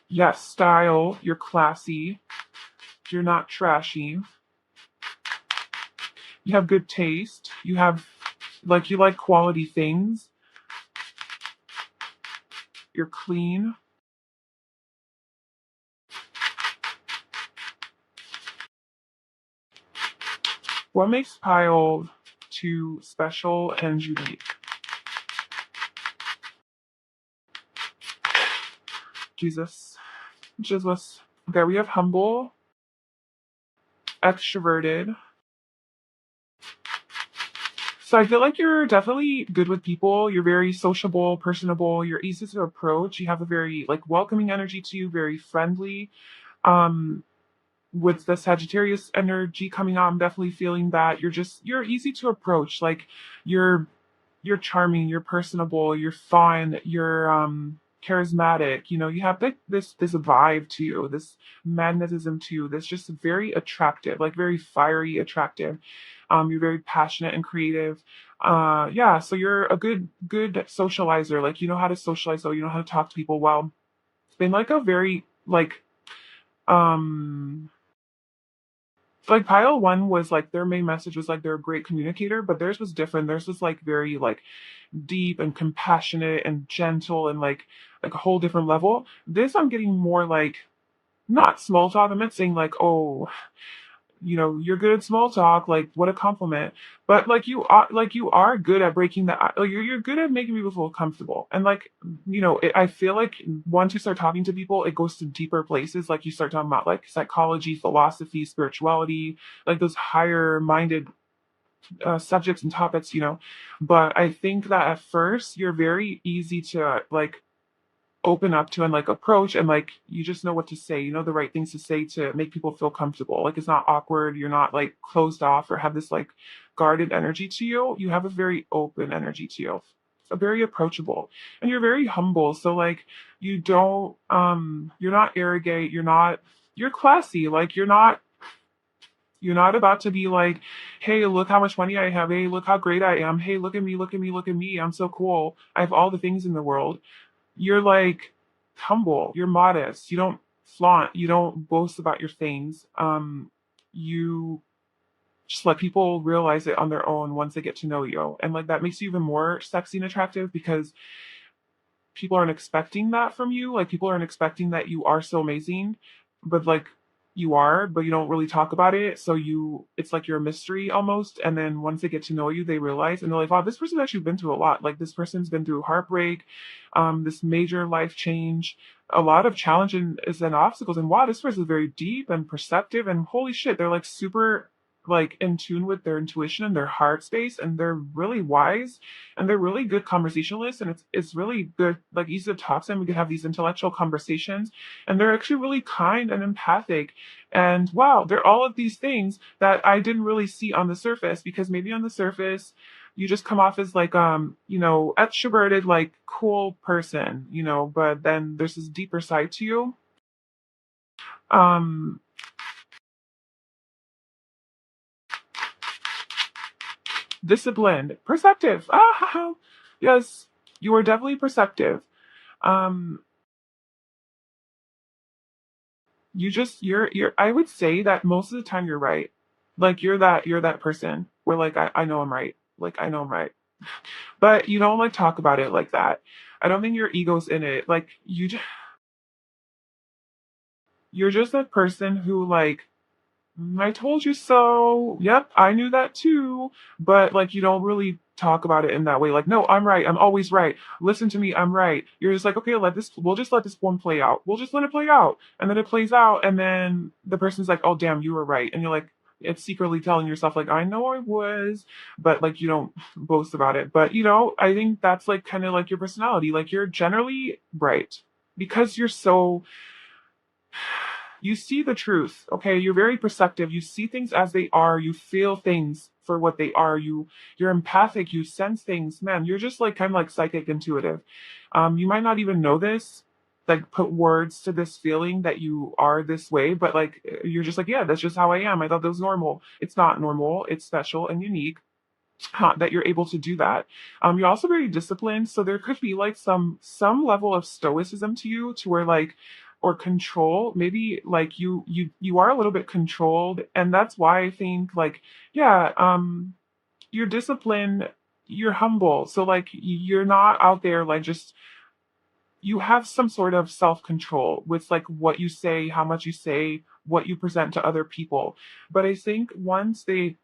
Yes, style. You're classy. You're not trashy. You have good taste. You like quality things. You're clean. What makes Pile 2 special and unique? Jesus. Jesus. Okay, we have humble, extroverted. So I feel like you're definitely good with people. You're very sociable, personable. You're easy to approach. You have a very like welcoming energy to you, very friendly. Um, with the Sagittarius energy coming out, I'm definitely feeling that you're easy to approach. Like you're you're charming, you're personable, you're fun, you're charismatic. You have like this vibe to you, this magnetism to you that's just very attractive, like very fiery attractive. You're very passionate and creative. Yeah, so you're a good socializer. Like you know how to socialize, so you know how to talk to people well. It's been like a very um like pile one was like their main message was like they're a great communicator, but theirs was different. Theirs was like very like deep and compassionate and gentle and like a whole different level. This I'm getting more like not small talk. I'm not saying like, oh, you're good at small talk, like what a compliment. But like you are good at breaking the like you're good at making people feel comfortable. And like, I feel like once you start talking to people, it goes to deeper places. Like you start talking about like psychology, philosophy, spirituality, like those higher minded subjects and topics. But I think that at first you're very easy to like open up to and like approach, and like you just know what to say, the right things to say to make people feel comfortable. Like it's not awkward, you're not like closed off or have this like guarded energy to you. You have a very open energy to you, so very approachable, and you're very humble. So like you're not arrogant, you're classy. Like you're not about to be like, hey, look how much money I have. Hey, look how great I am. Hey, look at me, look at me, look at me. I'm so cool. I have all the things in the world. You're like humble. You're modest. You don't flaunt. You don't boast about your things. You just let people realize it on their own once they get to know you. And like that makes you even more sexy and attractive because people aren't expecting that from you. Like people aren't expecting that you are so amazing, but like you are, but you don't really talk about it. So it's like you're a mystery almost. And then once they get to know you, they realize and they're like, wow, this person's actually been through a lot. Like this person's been through heartbreak, this major life change, a lot of challenges and obstacles. And wow, this person is very deep and perceptive. And holy shit, they're like super like in tune with their intuition and their heart space, and they're really wise, and they're really good conversationalists, and it's really good, like easy to talk to them. We can have these intellectual conversations, and they're actually really kind and empathic. And wow, they're all of these things that I didn't really see on the surface, because maybe on the surface you just come off as like extroverted, like cool person, but then there's this deeper side to you. disciplined, perceptive. Ah, yes, you are definitely perceptive. Um, you're. I would say that most of the time you're right. Like you're that person where like I know I'm right. Like I know I'm right. But you don't like talk about it like that. I don't think your ego's in it. Like you're just that person who like I told you so. Yep, I knew that too. But like you don't really talk about it in that way. Like, no, I'm right. I'm always right. Listen to me, I'm right. You're just like, okay, we'll just let this one play out. We'll just let it play out. And then it plays out, and then the person's like, oh damn, you were right. And you're like, it's secretly telling yourself, like, I know I was, but like you don't boast about it. But I think that's like kind of like your personality. Like you're generally bright because you're so you see the truth. Okay, you're very perceptive. You see things as they are. You feel things for what they are. You're empathic. You sense things. Man, you're just like kind of like psychic intuitive. You might not even know this, like put words to this feeling that you are this way, but like you're just like, yeah, that's just how I am. I thought that was normal. It's not normal. It's special and unique that you're able to do that. You're also very disciplined, so there could be like some level of stoicism to you, to where like or control. Maybe like you are a little bit controlled, and that's why I think like yeah, you're disciplined. You're humble, so like you're not out there like just you have some sort of self control with like what you say, how much you say, what you present to other people. But I think once they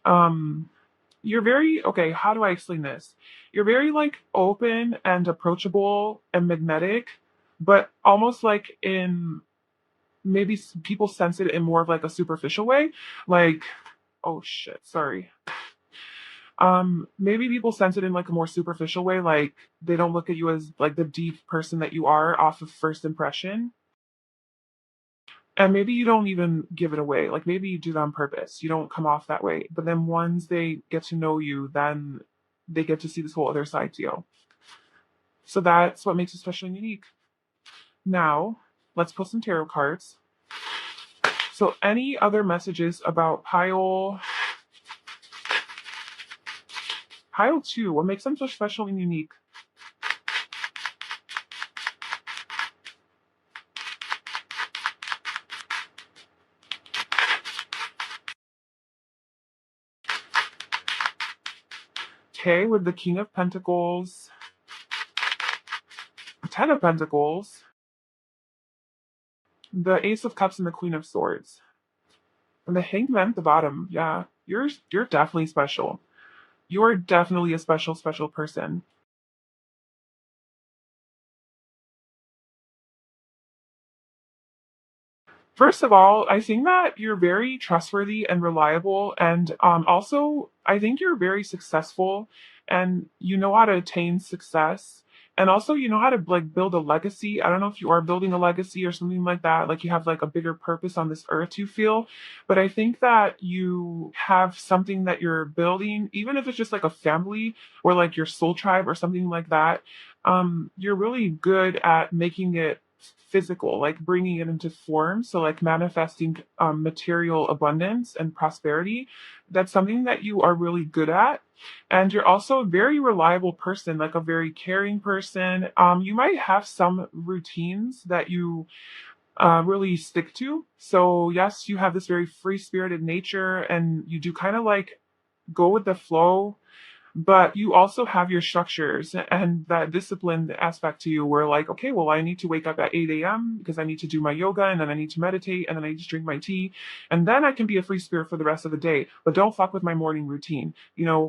um you're very okay, how do I explain this? You're very like open and approachable and magnetic, but almost like in maybe people sense it in more of like a superficial way. Like, oh shit, sorry. Maybe people sense it in like a more superficial way, like they don't look at you as like the deep person that you are off of first impression. And maybe you don't even give it away. Like maybe you do that on purpose. You don't come off that way. But then once they get to know you, then they get to see this whole other side to you. So that's what makes you special and unique. Now, let's pull some tarot cards. So any other messages about pile 2? What makes them so special and unique? Okay, with the King of Pentacles, Ten of Pentacles, the Ace of Cups, and the Queen of Swords. And the Hanged Man at the bottom. Yeah, you're definitely special. You are definitely a special person. First of all, I think that you're very trustworthy and reliable, and also I think you're very successful, and you know how to attain success, and also you know how to like build a legacy. I don't know if you are building a legacy or something like that, like you have like a bigger purpose on this earth. You feel, but I think that you have something that you're building, even if it's just like a family or like your soul tribe or something like that. You're really good at making it physical, like bringing it into form. So, like manifesting material abundance and prosperity. That's something that you are really good at. And you're also a very reliable person, like a very caring person. You might have some routines that you really stick to. So, yes, you have this very free spirited nature, and you do kind of like go with the flow, but you also have your structures and that disciplined aspect to you where like, okay, well, I need to wake up at 8 a.m. because I need to do my yoga, and then I need to meditate, and then I need to drink my tea, and then I can be a free spirit for the rest of the day, but don't fuck with my morning routine,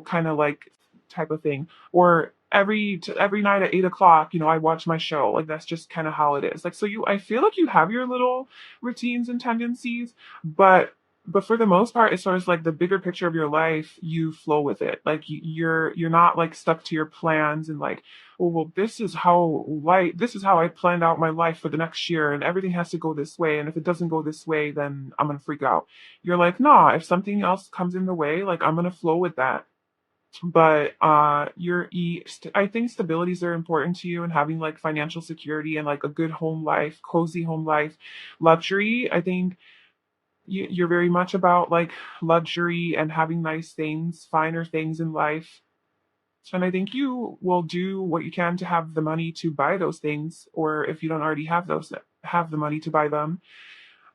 kind of like type of thing. Or every night at 8 o'clock, I watch my show. Like that's just kind of how it is. Like, so I feel like you have your little routines and tendencies, but for the most part, as far as like the bigger picture of your life, you flow with it. Like you're not like stuck to your plans and like, oh well, this is how I planned out my life for the next year, and everything has to go this way. And if it doesn't go this way, then I'm gonna freak out. You're like, nah, if something else comes in the way, like I'm gonna flow with that. But I think stabilities are important to you, and having like financial security and like a good home life, cozy home life, luxury. I think You're very much about like luxury and having nice things, finer things in life. And I think you will do what you can to have the money to buy those things, or if you don't already have those, have the money to buy them.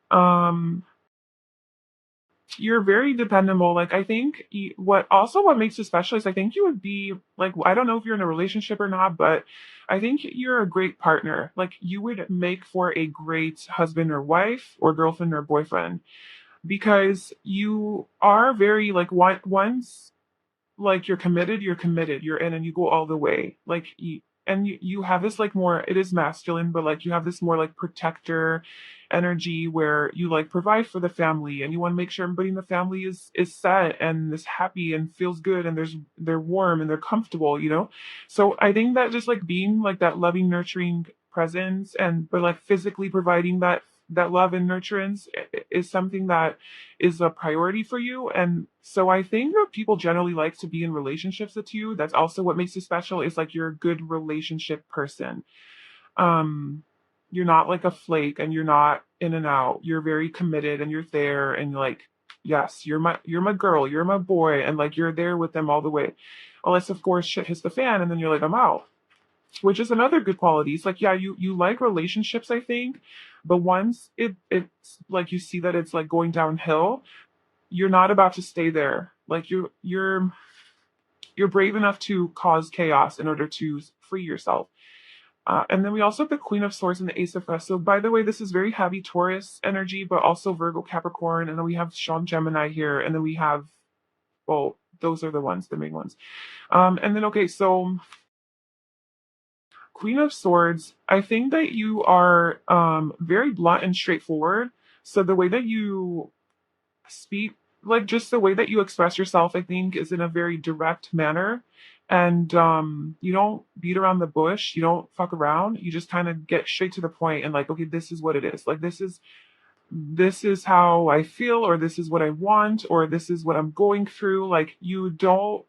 Um, you're very dependable. Like I think what makes you special is I think you would be like, I don't know if you're in a relationship or not, but I think you're a great partner. Like you would make for a great husband or wife or girlfriend or boyfriend because you are very like once like you're committed, you're in and you go all the way. Like you have this like more, it is masculine, but like you have this more like protector energy where you like provide for the family and you want to make sure everybody in the family is set and is happy and feels good and they're warm and they're comfortable, you know? So I think that just like being like that loving, nurturing presence and but like physically providing that love and nurturance is something that is a priority for you. And so I think that people generally like to be in relationships with you. That's also what makes you special is like you're a good relationship person. Um, you're not like a flake and you're not in and out. You're very committed and you're there and like, yes, you're my girl, you're my boy, and like you're there with them all the way. Unless of course shit hits the fan and then you're like, I'm out. Which is another good quality. It's like, yeah, you like relationships, I think, but once it's like you see that it's like going downhill, you're not about to stay there. Like you're brave enough to cause chaos in order to free yourself. And then we also have the Queen of Swords and the Ace of Cups. So by the way, this is very heavy Taurus energy, but also Virgo, Capricorn, and then we have Sean Gemini here, and then we have well, those are the ones, the main ones. And then okay, so Queen of Swords, I think that you are very blunt and straightforward. So the way that you speak, like just the way that you express yourself, I think is in a very direct manner. And you don't beat around the bush, you don't fuck around, you just kind of get straight to the point and like, okay, this is what it is. Like this is how I feel, or this is what I want, or this is what I'm going through. Like you don't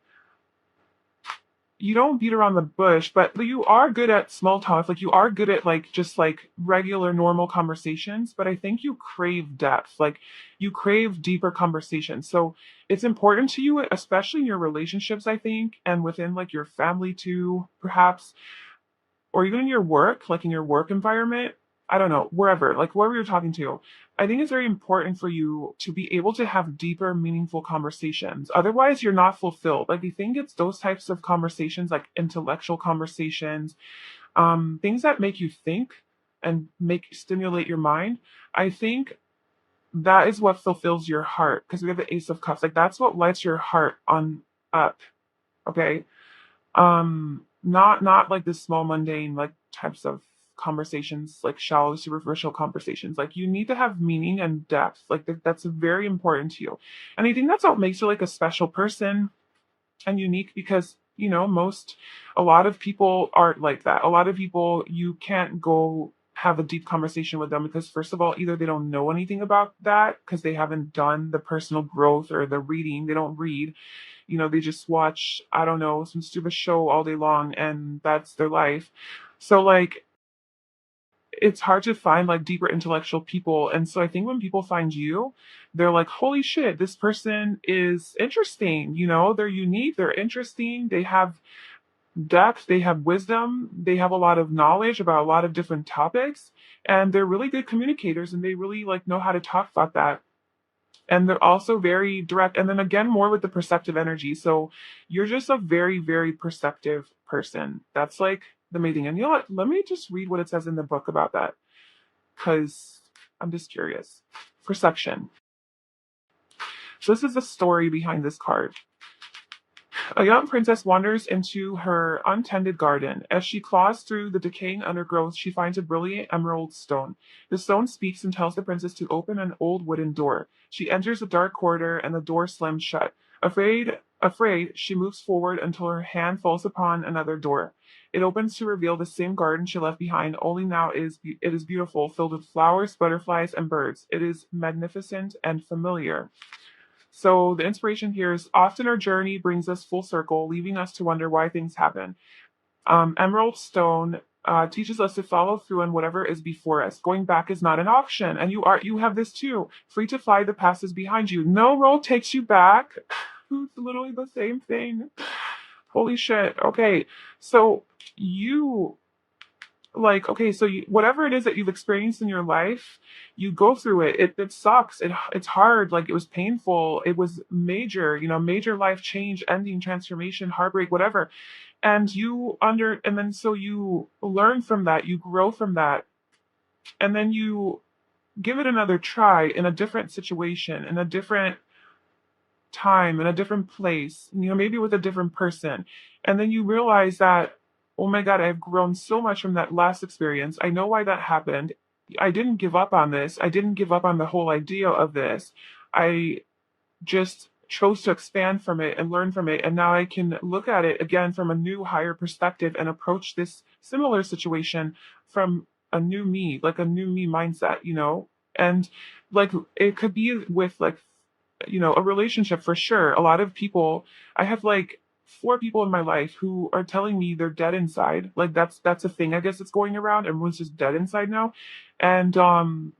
beat around the bush, but you are good at small talk. Like you are good at like just like regular normal conversations, but I think you crave depth. Like you crave deeper conversations. So it's important to you, especially in your relationships, I think, and within like your family too, perhaps, or even in your work, like in your work environment, I don't know, wherever, like whoever you're talking to, I think it's very important for you to be able to have deeper, meaningful conversations. Otherwise, you're not fulfilled. Like, I think it's those types of conversations, like intellectual conversations, things that make you think and make stimulate your mind. I think that is what fulfills your heart because we have the Ace of Cups. Like, that's what lights your heart on up. Okay, not like the small mundane like types of conversations, like shallow superficial conversations. Like you need to have meaning and depth. Like that's very important to you, and I think that's what makes you like a special person and unique because a lot of people aren't like that. A lot of people, you can't go have a deep conversation with them because first of all, either they don't know anything about that because they haven't done the personal growth or the reading, they don't read, they just watch, I don't know, some stupid show all day long and that's their life. So like it's hard to find like deeper intellectual people. And so I think when people find you, they're like, holy shit, this person is interesting. They're unique, they're interesting, they have depth, they have wisdom, they have a lot of knowledge about a lot of different topics, and they're really good communicators and they really like know how to talk about that. And they're also very direct. And then again, more with the perceptive energy. So you're just a very, very perceptive person. That's like the main thing. And you know what? Let me just read what it says in the book about that because I'm just curious. Perception. So this is the story behind this card. A young princess wanders into her untended garden. As she claws through the decaying undergrowth, she finds a brilliant emerald stone. The stone speaks and tells the princess to open an old wooden door. She enters a dark corridor and the door slams shut. Afraid, she moves forward until her hand falls upon another door. It opens to reveal the same garden she left behind, only now it is beautiful, filled with flowers, butterflies, and birds. It is magnificent and familiar. So the inspiration here is often our journey brings us full circle, leaving us to wonder why things happen. Emerald stone. teaches us to follow through on whatever is before us. Going back is not an option, and you have this too. Free to fly, the past is behind you. No road takes you back. It's literally the same thing. Holy shit. Okay, so you like okay, so whatever it is that you've experienced in your life, you go through it. It sucks. It's hard. Like it was painful. It was major. Major life change, ending, transformation, heartbreak, whatever, and then so you learn from that, you grow from that, and then you give it another try in a different situation, in a different time, in a different place, maybe with a different person. And then you realize that, oh my God, I've grown so much from that last experience. I know why that happened. I didn't give up on this. I didn't give up on the whole idea of this. I just chose to expand from it and learn from it. And now I can look at it again from a new, higher perspective and approach this similar situation from a new me, like a new me mindset. And like it could be with like, a relationship for sure. A lot of people, I have like 4 people in my life who are telling me they're dead inside. Like that's a thing I guess that's going around. Everyone's just dead inside now. And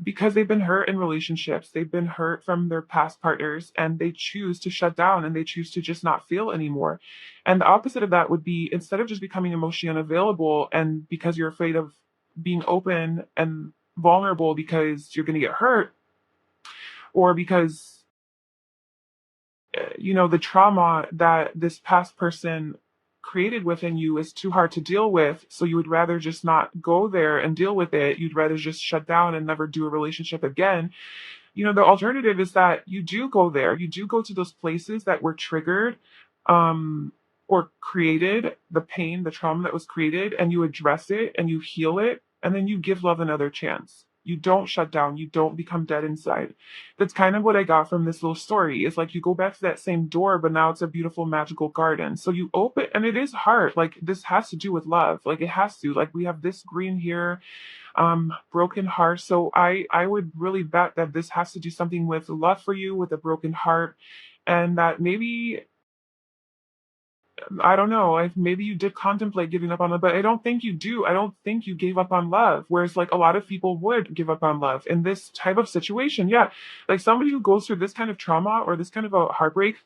because they've been hurt in relationships, they've been hurt from their past partners, and they choose to shut down and they choose to just not feel anymore. And the opposite of that would be, instead of just becoming emotionally unavailable and because you're afraid of being open and vulnerable because you're going to get hurt, or because the trauma that this past person created within you is too hard to deal with, so you would rather just not go there and deal with it. You'd rather just shut down and never do a relationship again. The alternative is that you do go there. You do go to those places that were triggered, or created, the pain, the trauma that was created, and you address it and you heal it, and then you give love another chance. You don't shut down. You don't become dead inside. That's kind of what I got from this little story. Is like you go back to that same door, but now it's a beautiful magical garden. So you open, and it is hard. Like this has to do with love. Like it has to. Like we have this green here, broken heart. So I would really bet that this has to do something with love for you, with a broken heart, and that maybe, I don't know, maybe you did contemplate giving up on love, but I don't think you do. I don't think you gave up on love. Whereas like a lot of people would give up on love in this type of situation. Yeah. Like somebody who goes through this kind of trauma or this kind of a heartbreak,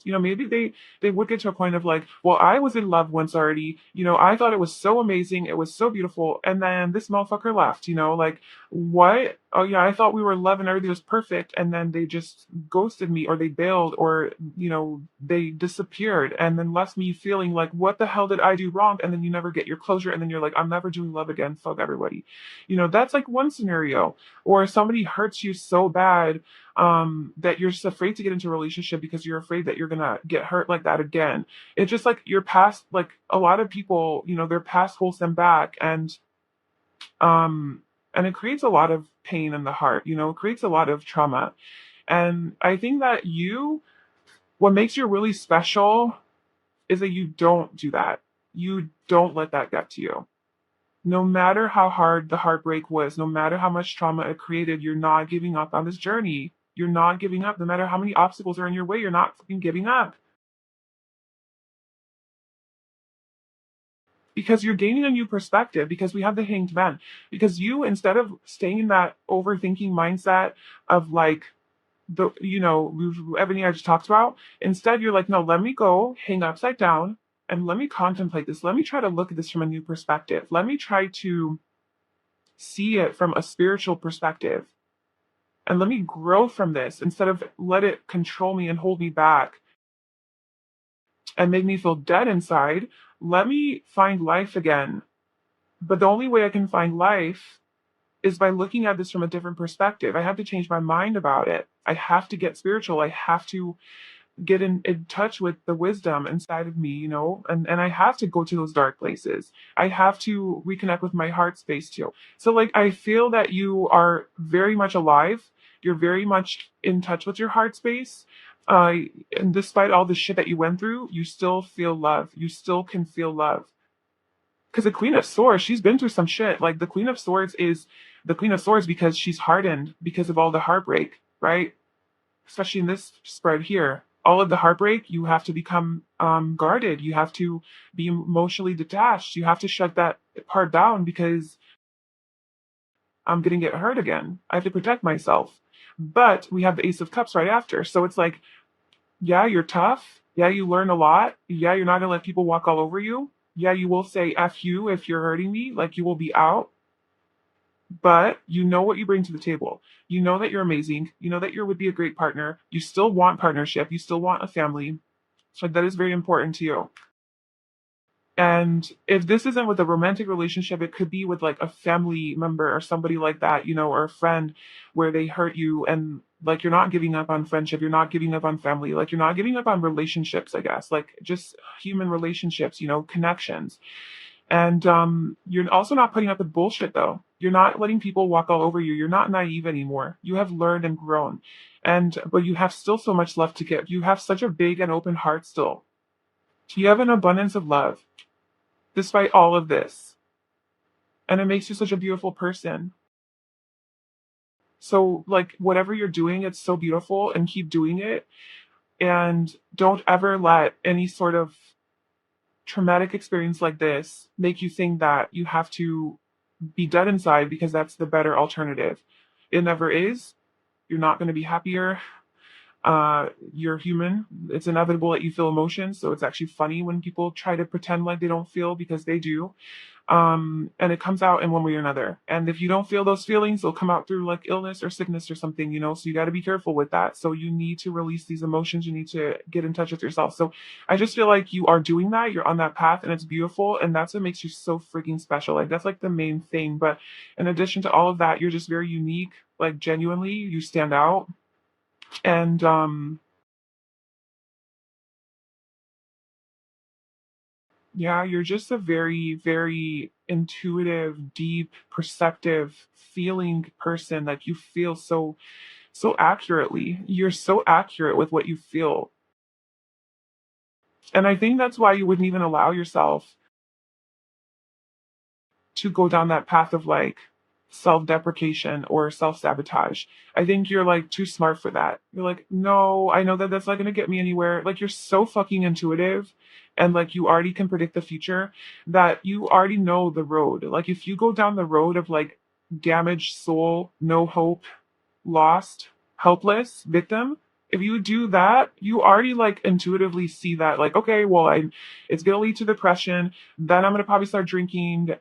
maybe they would get to a point of like, well, I was in love once already. I thought it was so amazing, it was so beautiful, and then this motherfucker left. Like, what? Oh yeah, I thought we were in love and everything was perfect, and then they just ghosted me, or they bailed, or they disappeared, and then left me feeling like, what the hell did I do wrong? And then you never get your closure, and then you're like, I'm never doing love again, fuck everybody. That's like one scenario. Or somebody hurts you so bad, that you're just afraid to get into a relationship because you're afraid that you're gonna get hurt like that again. It's just like your past, like a lot of people, their past holds them back, and it creates a lot of pain in the heart. It creates a lot of trauma. And I think that what makes you really special is that you don't do that. You don't let that get to you. No matter how hard the heartbreak was, no matter how much trauma it created, you're not giving up on this journey. You're not giving up. No matter how many obstacles are in your way, you're not fucking giving up. Because you're gaining a new perspective, because we have the hanged man. Because you, instead of staying in that overthinking mindset of like, everything I just talked about, instead you're like, no, let me go hang upside down and let me contemplate this. Let me try to look at this from a new perspective. Let me try to see it from a spiritual perspective. And let me grow from this instead of let it control me and hold me back and make me feel dead inside. Let me find life again. But the only way I can find life is by looking at this from a different perspective. I have to change my mind about it. I have to get spiritual. I have to get in touch with the wisdom inside of me, and I have to go to those dark places. I have to reconnect with my heart space too. So like I feel that you are very much alive. You're very much in touch with your heart space. And despite all the shit that you went through, you still feel love. You still can feel love. Because the Queen of Swords, she's been through some shit. Like the Queen of Swords is the Queen of Swords because she's hardened because of all the heartbreak, right? Especially in this spread here. all of the heartbreak, you have to become guarded. You have to be emotionally detached. You have to shut that part down because I'm going to get hurt again. I have to protect myself. But we have the Ace of Cups right after. So it's like, yeah, you're tough. Yeah, you learn a lot. Yeah, you're not going to let people walk all over you. Yeah, you will say F you if you're hurting me. Like you will be out. But you know what you bring to the table. You know that you're amazing. You know that you would be a great partner. You still want partnership. You still want a family. So that is very important to you. And if this isn't with a romantic relationship, it could be with like a family member or somebody like that, or a friend where they hurt you and like you're not giving up on friendship, you're not giving up on family, like you're not giving up on relationships, I guess, like just human relationships, connections. And you're also not putting up with bullshit though. You're not letting people walk all over you. You're not naive anymore. You have learned and grown. But you have still so much left to give. You have such a big and open heart still. You have an abundance of love despite all of this. And it makes you such a beautiful person. So, like, whatever you're doing, it's so beautiful and keep doing it. And don't ever let any sort of traumatic experience like this make you think that you have to be dead inside because that's the better alternative. It never is. You're not going to be happier. You're human. It's inevitable that you feel emotions. So it's actually funny when people try to pretend like they don't feel because they do. And it comes out in one way or another. And if you don't feel those feelings, they'll come out through like illness or sickness or something, so you got to be careful with that. So you need to release these emotions. You need to get in touch with yourself. So I just feel like you are doing that. You're on that path and it's beautiful. And that's what makes you so freaking special. Like that's like the main thing. But in addition to all of that, you're just very unique. Like genuinely, you stand out. And, yeah, you're just a very, very intuitive, deep, perceptive, feeling person. Like you feel so accurately. You're so accurate with what you feel. And I think that's why you wouldn't even allow yourself to go down that path of like self-deprecation or self-sabotage. I think you're like too smart for that. You're like, no, I know that that's not going to get me anywhere. Like you're so fucking intuitive and like you already can predict the future that you already know the road. Like if you go down the road of like damaged soul, no hope, lost, helpless, victim, if you do that, you already like intuitively see that like, okay, well, it's gonna lead to depression. Then I'm gonna probably start drinking,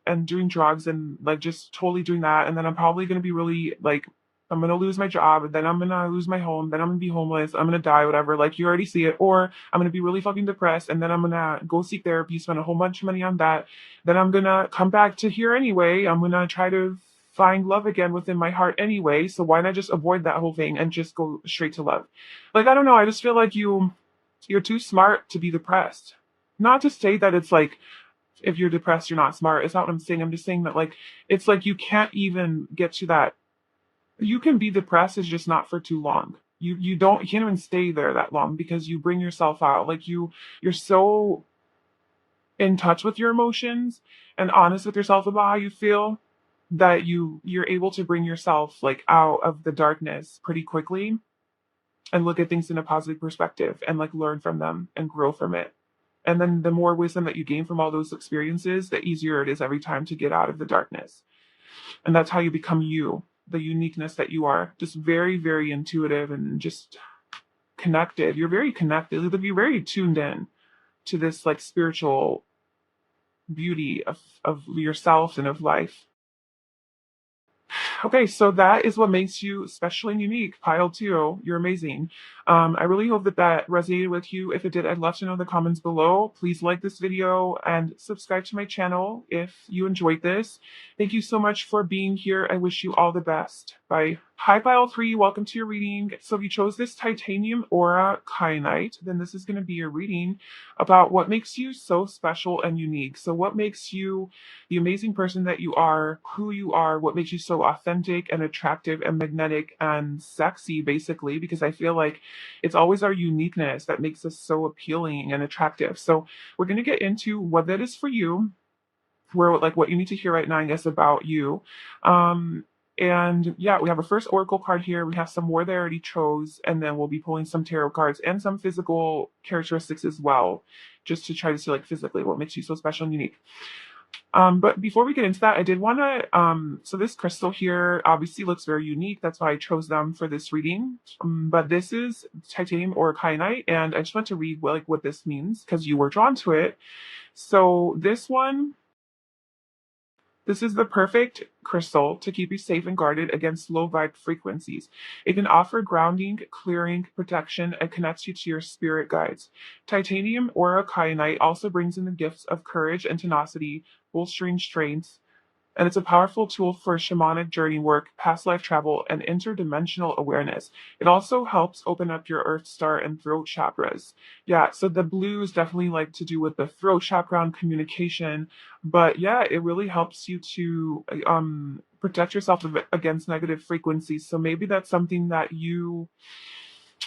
and doing drugs and like just totally doing that. And then I'm probably gonna be really like, I'm gonna lose my job. Then I'm gonna lose my home. Then I'm gonna be homeless. I'm gonna die, whatever. Like you already see it. Or I'm gonna be really fucking depressed. And then I'm gonna go seek therapy, spend a whole bunch of money on that. Then I'm gonna come back to here anyway. I'm gonna try to find love again within my heart anyway. So why not just avoid that whole thing and just go straight to love? Like I don't know. I just feel like you're too smart to be depressed. Not to say that it's like if you're depressed you're not smart. It's not what I'm saying. I'm just saying that like it's like you can't even get to that. You can be depressed, it's just not for too long. You can't even stay there that long because you bring yourself out. Like you're so in touch with your emotions and honest with yourself about how you feel that you're able to bring yourself like out of the darkness pretty quickly and look at things in a positive perspective and like learn from them and grow from it. And then the more wisdom that you gain from all those experiences, the easier it is every time to get out of the darkness. And that's how you become you, the uniqueness that you are. Just very, very intuitive and just connected. You're very connected. You're very tuned in to this like spiritual beauty of yourself and of life. Okay, so that is what makes you special and unique. Pile two, you're amazing. I really hope that that resonated with you. If it did, I'd love to know in the comments below. Please like this video and subscribe to my channel if you enjoyed this. Thank you so much for being here. I wish you all the best. Bye. Hi, Pile 3. Welcome to your reading. So if you chose this titanium aura kyanite, then this is going to be your reading about what makes you so special and unique. So what makes you the amazing person that you are, who you are, what makes you so authentic and attractive and magnetic and sexy, basically, because I feel like it's always our uniqueness that makes us so appealing and attractive. So we're going to get into what that is for you, where like what you need to hear right now, I guess, about you. And yeah, we have a first oracle card here. We have some more that I already chose, and then we'll be pulling some tarot cards and some physical characteristics as well, just to try to see like physically what makes you so special and unique. But before we get into that, I did want to, so this crystal here obviously looks very unique. That's why I chose them for this reading. But this is titanium or kyanite, and I just want to read like what this means because you were drawn to it. So this is the perfect crystal to keep you safe and guarded against low vibe frequencies. It can offer grounding, clearing, protection, and connects you to your spirit guides. Titanium or kyanite also brings in the gifts of courage and tenacity, bolstering strength, and it's a powerful tool for shamanic journey work, past life travel, and interdimensional awareness. It also helps open up your earth star and throat chakras. Yeah, so the blues definitely like to do with the throat chakra and communication, but yeah, it really helps you to protect yourself against negative frequencies. So maybe that's something that you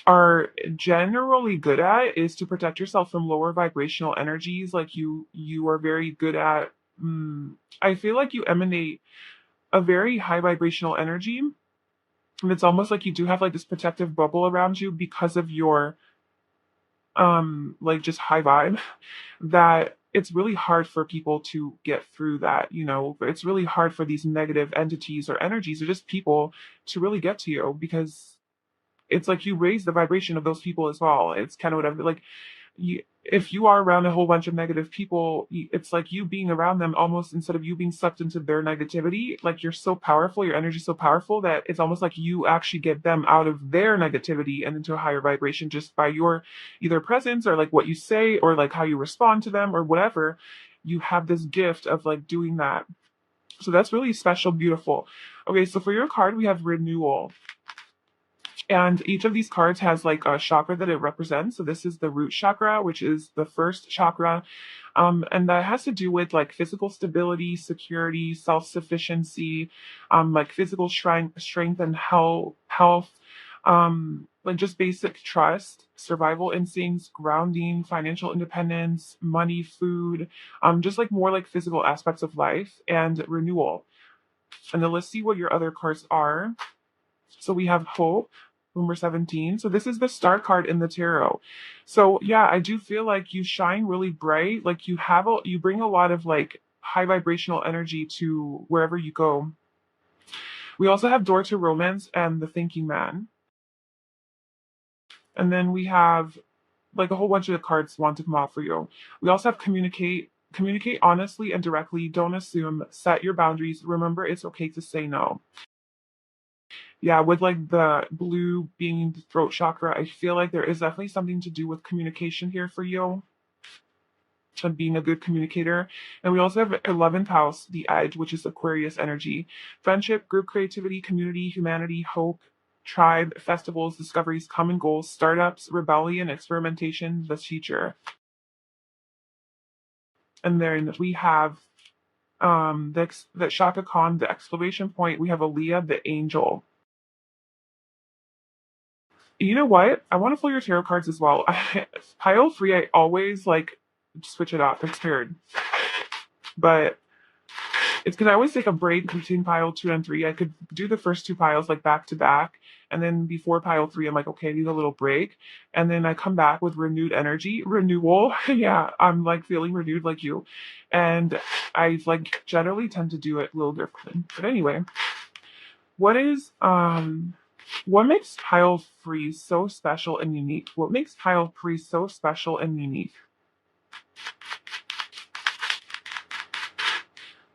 are generally good at, is to protect yourself from lower vibrational energies. Like you are very good at I feel like you emanate a very high vibrational energy, and it's almost like you do have like this protective bubble around you because of your like just high vibe, that it's really hard for people to get through that. It's really hard for these negative entities or energies or just people to really get to you, because it's like you raise the vibration of those people as well. It's kind of whatever. Like, if you are around a whole bunch of negative people, it's like you being around them, almost instead of you being sucked into their negativity. Like, you're so powerful, your energy is so powerful that it's almost like you actually get them out of their negativity and into a higher vibration just by your either presence or like what you say or like how you respond to them or whatever. You have this gift of like doing that. So that's really special, beautiful. Okay, so for your card, we have renewal. And each of these cards has like a chakra that it represents. So this is the root chakra, which is the first chakra. And that has to do with like physical stability, security, self-sufficiency, like physical strength and health, like just basic trust, survival instincts, grounding, financial independence, money, food, just like more like physical aspects of life, and renewal. And then let's see what your other cards are. So we have hope, number 17. So this is the star card in the tarot. So yeah, I do feel like you shine really bright. Like you bring a lot of like high vibrational energy to wherever you go. We also have door to romance and the thinking man. And then we have like a whole bunch of the cards want to come out for you. We also have communicate honestly and directly. Don't assume. Set your boundaries. Remember, it's okay to say no. Yeah, with like the blue being the throat chakra, I feel like there is definitely something to do with communication here for you and being a good communicator. And we also have 11th house, the edge, which is Aquarius energy. Friendship, group creativity, community, humanity, hope, tribe, festivals, discoveries, common goals, startups, rebellion, experimentation, the teacher. And then we have the Shaka Khan, the exclamation point. We have Aaliyah, the angel. You know what? I want to pull your tarot cards as well. Pile three, I always like switch it up. It's weird. But it's because I always take a break between pile two and three. I could do the first two piles like back to back. And then before pile three, I'm like, okay, I need a little break. And then I come back with renewed energy, renewal. Yeah, I'm like feeling renewed like you. And I like generally tend to do it a little different. But anyway, what is what makes pile three so special and unique? What makes pile three so special and unique?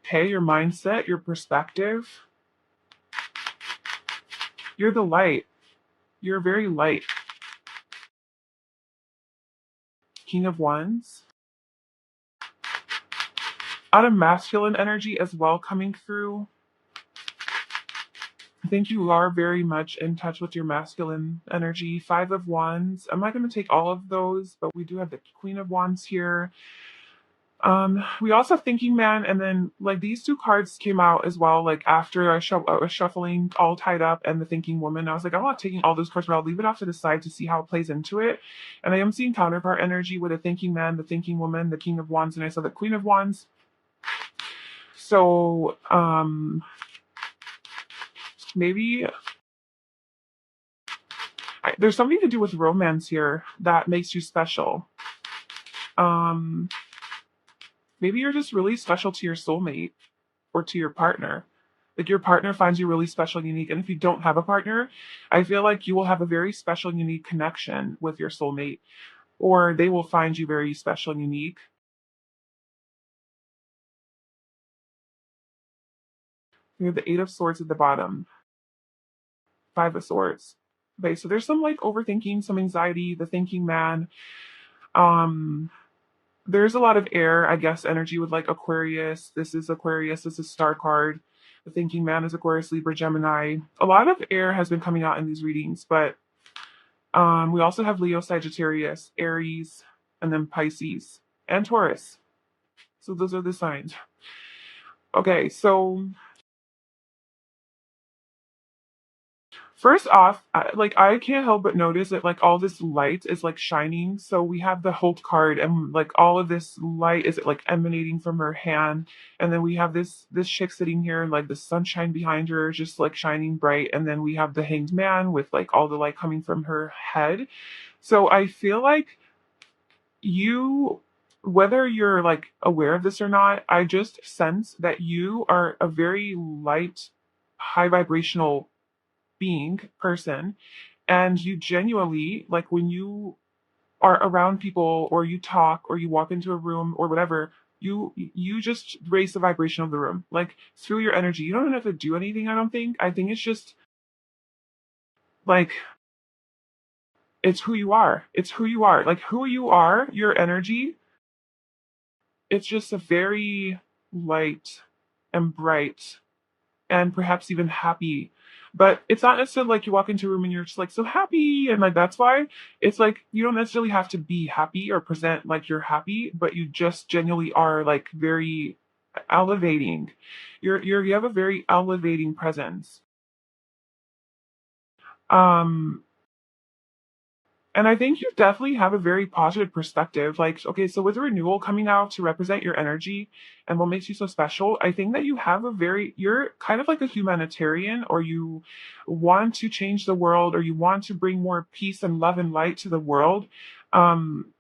Okay, your mindset, your perspective. You're the light. You're very light. King of Wands. Out of masculine energy as well coming through. I think you are very much in touch with your masculine energy. Five of Wands. I'm not going to take all of those, but we do have the Queen of Wands here. We also have Thinking Man, and then like these two cards came out as well. Like after I was shuffling, all tied up, and the Thinking Woman. I was like, I'm not taking all those cards, but I'll leave it off to the side to see how it plays into it. And I am seeing counterpart energy with the Thinking Man, the Thinking Woman, the King of Wands, and I saw the Queen of Wands. So Maybe there's something to do with romance here that makes you special. Um, Maybe you're just really special to your soulmate or to your partner. Like your partner finds you really special and unique. And if you don't have a partner, I feel like you will have a very special and unique connection with your soulmate, or they will find you very special and unique. You have the Eight of Swords at the bottom, Five of Swords. Okay, so there's some like overthinking, some anxiety, the thinking man. Um, there's a lot of air, I guess, energy with like Aquarius. This is Star card. The thinking man is Aquarius, Libra, Gemini. A lot of air has been coming out in these readings, but we also have Leo, Sagittarius, Aries, and then Pisces and Taurus. So those are the signs. Okay, so first off, like I can't help but notice that like all this light is like shining. So we have the Holt card, and like all of this light is like emanating from her hand, and then we have this chick sitting here, and like the sunshine behind her is just like shining bright, and then we have the Hanged Man with like all the light coming from her head. So I feel like you, whether you're like aware of this or not, I just sense that you are a very light, high vibrational being, person, and you genuinely, like when you are around people or you talk or you walk into a room or whatever, you just raise the vibration of the room, like through your energy. You don't have to do anything, I don't think. I think it's just like it's who you are. It's who you are. Like who you are, your energy, it's just a very light and bright and perhaps even happy. But it's not necessarily like you walk into a room and you're just like so happy and like that's why. It's like you don't necessarily have to be happy or present like you're happy, but you just genuinely are like very elevating. You have a very elevating presence. Um And I think you definitely have a very positive perspective. Like, okay, so with renewal coming out to represent your energy and what makes you so special, I think that you have a very, you're kind of like a humanitarian, or you want to change the world, or you want to bring more peace and love and light to the world. Um,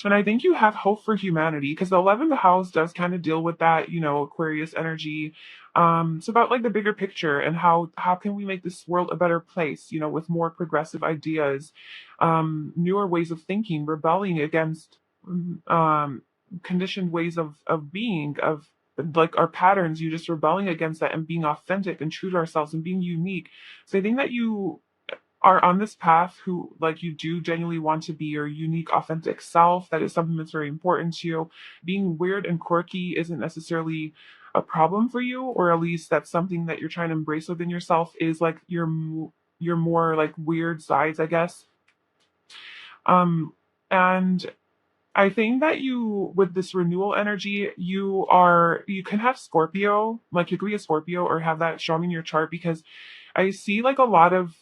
and I think you have hope for humanity because the 11th house does kind of deal with that, Aquarius energy. It's about like the bigger picture and how can we make this world a better place, with more progressive ideas, newer ways of thinking, rebelling against um, conditioned ways of being, of like our patterns, you just rebelling against that and being authentic and true to ourselves and being unique. So I think that you are on this path who like you do genuinely want to be your unique authentic self. That is something that's very important to you. Being weird and quirky isn't necessarily a problem for you, or at least that's something that you're trying to embrace within yourself, is like your more like weird sides, I guess. And I think that you, with this renewal energy, you can have Scorpio, like you could be a Scorpio or have that showing in your chart, because I see like a lot of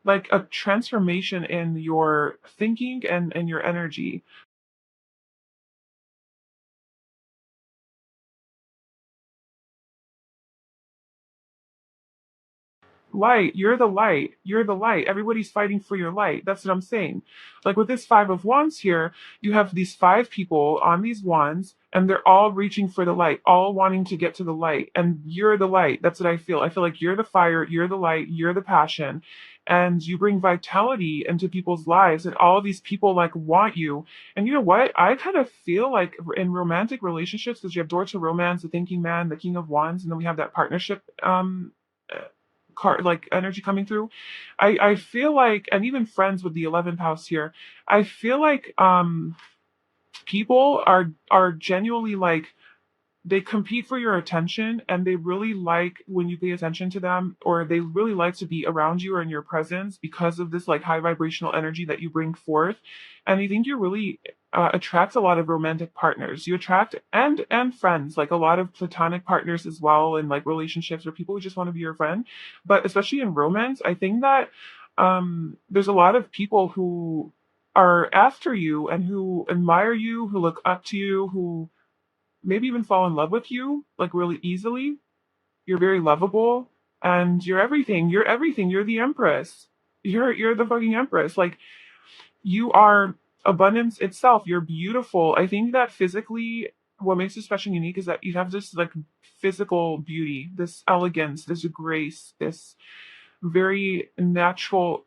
like a transformation in your thinking and your energy. Light, you're the light. You're the light. Everybody's fighting for your light. That's what I'm saying. Like with this Five of Wands here, you have these five people on these wands, and they're all reaching for the light, all wanting to get to the light. And you're the light. That's what I feel. I feel like you're the fire, you're the light, you're the passion, and you bring vitality into people's lives. And all of these people like want you. And you know what? I kind of feel like in romantic relationships, because you have Door to Romance, the Thinking Man, the King of Wands, and then we have that partnership card like energy coming through. I feel like, and even friends with the 11th house here, I feel like people are genuinely like they compete for your attention, and they really like when you pay attention to them, or they really like to be around you or in your presence because of this like high vibrational energy that you bring forth. And I think you really attract a lot of romantic partners. You attract and friends, like a lot of platonic partners as well, and like relationships or people who just want to be your friend. But especially in romance, I think that there's a lot of people who are after you and who admire you, who look up to you, who maybe even fall in love with you like really easily. You're very lovable, and you're everything. You're everything. You're the empress. You're the fucking empress. Like, you are abundance itself. You're beautiful. I think that physically, what makes you special and unique is that you have this like physical beauty, this elegance, this grace, this very natural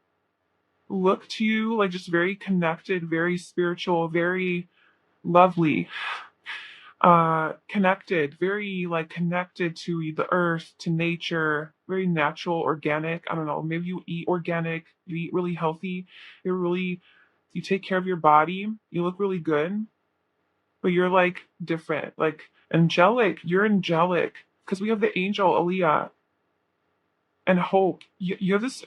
look to you, like just very connected, very spiritual, very lovely, connected, very like connected to the earth, to nature, very natural, organic. I don't know, maybe you eat organic, you eat really healthy, you're really, you take care of your body, you look really good, but you're like different, like angelic. You're angelic because we have the angel Aaliyah and hope. You have this.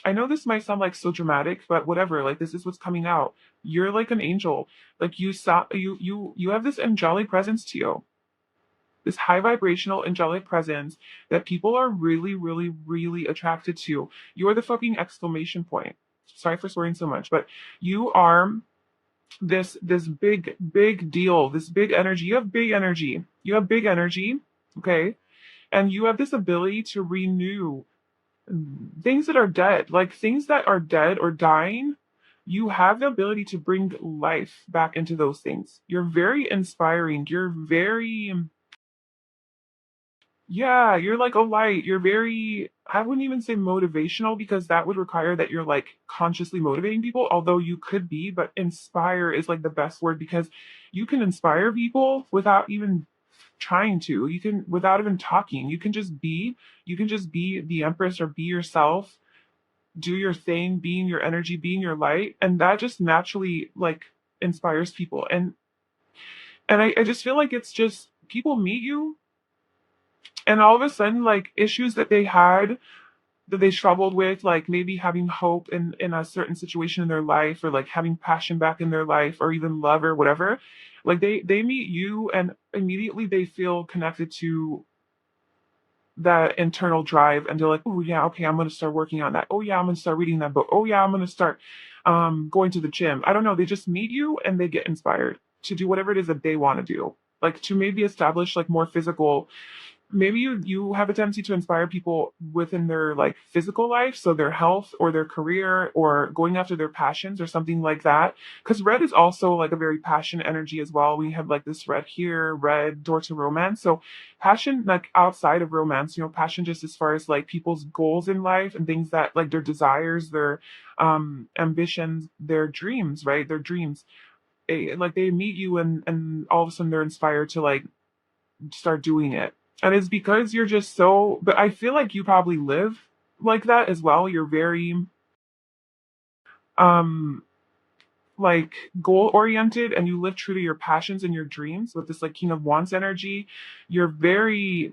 I know this might sound like so dramatic, but whatever. Like, this is what's coming out. You're like an angel. Like, you saw you have this angelic presence to you. This high vibrational angelic presence that people are really, really, really attracted to. You're the fucking exclamation point. Sorry for swearing so much, but you are this big deal, this big energy. You have big energy. You have big energy, okay? And you have this ability to renew things that are dead, like things that are dead or dying. You have the ability to bring life back into those things. You're very inspiring. You're very, yeah, you're like a light. You're very, I wouldn't even say motivational because that would require that you're like consciously motivating people, although you could be, but inspire is like the best word because you can inspire people without even trying to. You can, without even talking, you can just be the empress or be yourself, do your thing, being your energy, being your light, and that just naturally like inspires people. And I just feel like it's just people meet you and all of a sudden like issues that they had that they struggled with, like maybe having hope in a certain situation in their life or like having passion back in their life or even love or whatever, like they meet you and immediately they feel connected to that internal drive and they're like, oh yeah, okay, I'm gonna start working on that. Oh yeah, I'm gonna start reading that book. Oh yeah, I'm gonna start going to the gym. I don't know. They just meet you and they get inspired to do whatever it is that they want to do. Like to maybe establish like more physical, maybe you have a tendency to inspire people within their like physical life, so their health or their career or going after their passions or something like that, because red is also like a very passion energy as well. We have like this red here, red door to romance. So passion like outside of romance, passion just as far as like people's goals in life and things that like their desires, their ambitions, their dreams, right? Their dreams. Like they meet you and all of a sudden they're inspired to like start doing it. And it's because you're just so, but I feel like you probably live like that as well. You're very, um, like goal oriented and you live true to your passions and your dreams with this like King of Wands energy. You're very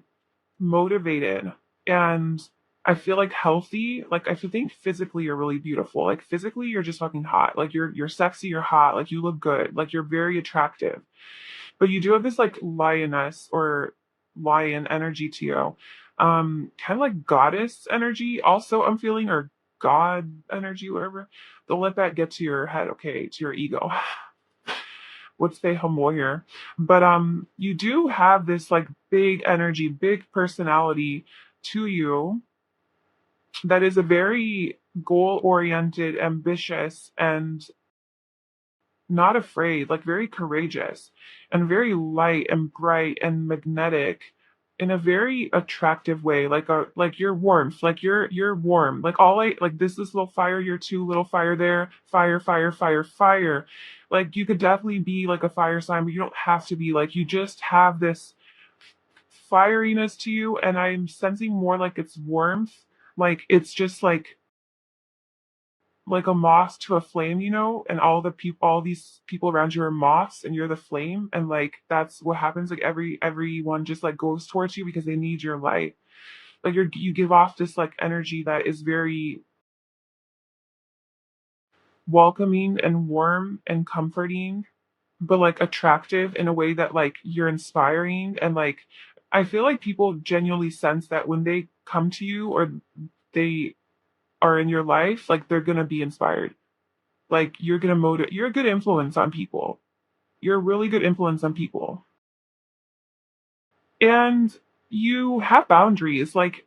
motivated and I feel like healthy. Like I think physically you're really beautiful. Like physically you're just fucking hot. Like you're sexy, you're hot, like you look good, like you're very attractive. But you do have this like lioness or lion energy to you. Kind of like goddess energy also I'm feeling, or god energy, whatever. Don't let that get to your head, okay, to your ego. Would say homoyer. But you do have this like big energy, big personality to you that is a very goal oriented, ambitious, and not afraid, like very courageous and very light and bright and magnetic in a very attractive way, like your warmth, like you're warm. Like all I like this little fire, you're too little fire there, fire, fire, fire, fire. Like you could definitely be like a fire sign, but you don't have to be. Like you just have this fieriness to you, and I'm sensing more like it's warmth. Like it's just like a moth to a flame, and all the people, all these people around you are moths, and you're the flame, and like that's what happens. Like everyone just like goes towards you because they need your light. Like you give off this like energy that is very welcoming and warm and comforting, but like attractive in a way that like you're inspiring and like I feel like people genuinely sense that when they come to you or they are in your life, like they're gonna be inspired. Like you're gonna motivate. You're a good influence on people. You're a really good influence on people. And You have boundaries. Like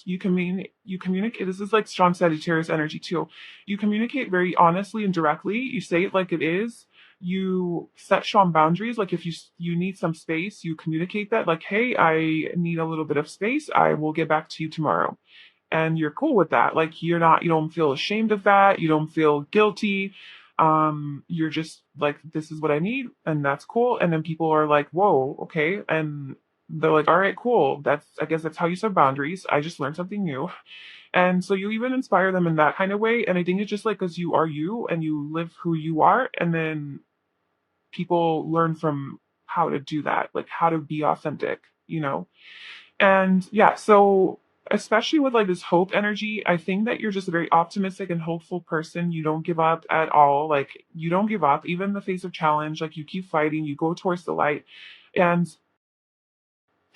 you communicate. This is like strong Sagittarius energy too. You communicate very honestly and directly. You say it like it is. You set strong boundaries. Like if you need some space, you communicate that. Like, hey, I need a little bit of space. I will get back to you tomorrow, and you're cool with that. Like you don't feel ashamed of that. You don't feel guilty. You're just like, this is what I need, and that's cool. And then people are like, whoa, okay, and they're like, all right, cool. I guess that's how you set boundaries. I just learned something new. And so you even inspire them in that kind of way. And I think it's just like, because you are you and you live who you are. And then people learn from how to do that, like how to be authentic, you know? And yeah, so especially with like this hope energy, I think that you're just a very optimistic and hopeful person. You don't give up at all. Like you don't give up, even in the face of challenge. Like you keep fighting, you go towards the light. And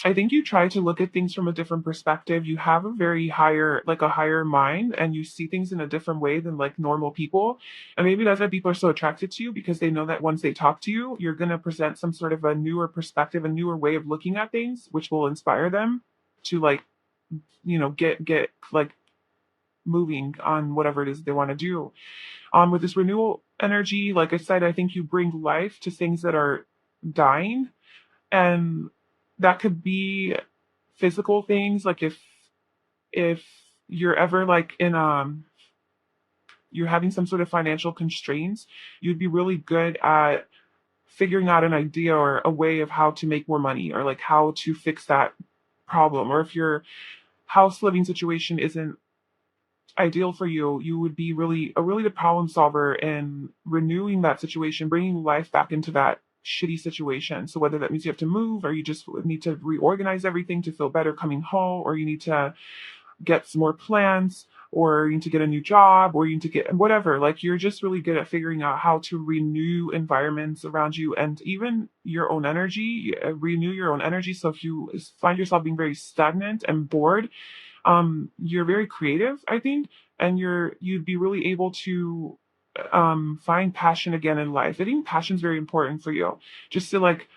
I think you try to look at things from a different perspective. You have a very higher, like a higher mind, and you see things in a different way than like normal people. And maybe that's why people are so attracted to you, because they know that once they talk to you, you're going to present some sort of a newer perspective, a newer way of looking at things, which will inspire them to like, get like moving on whatever it is they want to do. With this renewal energy, like I said, I think you bring life to things that are dying, and that could be physical things. Like if you're ever like in you're having some sort of financial constraints, you'd be really good at figuring out an idea or a way of how to make more money, or like how to fix that problem. Or if your house living situation isn't ideal for you, you would be really good problem solver in renewing that situation, bringing life back into that shitty situation. So whether that means you have to move, or you just need to reorganize everything to feel better coming home, or you need to get some more plants, or you need to get a new job, or you need to get whatever. Like you're just really good at figuring out how to renew environments around you, and even your own energy, renew your own energy. So if you find yourself being very stagnant and bored, you're very creative, I think, and you'd be really able to find passion again in life. I think passion is very important for you, just to like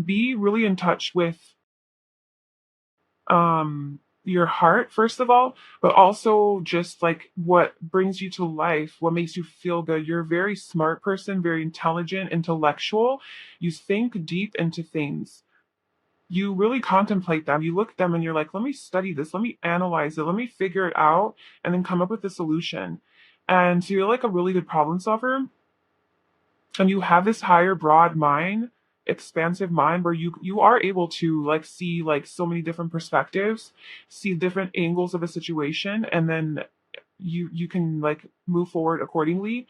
be really in touch with your heart first of all, but also just like what brings you to life, what makes you feel good. You're a very smart person, very intelligent, intellectual. You think deep into things. You really contemplate them. You look at them and you're like, let me study this, let me analyze it, let me figure it out, and then come up with a solution. And so you're like a really good problem solver, and you have this higher broad mind, expansive mind, where you are able to like see like so many different perspectives, see different angles of a situation, and then you can like move forward accordingly.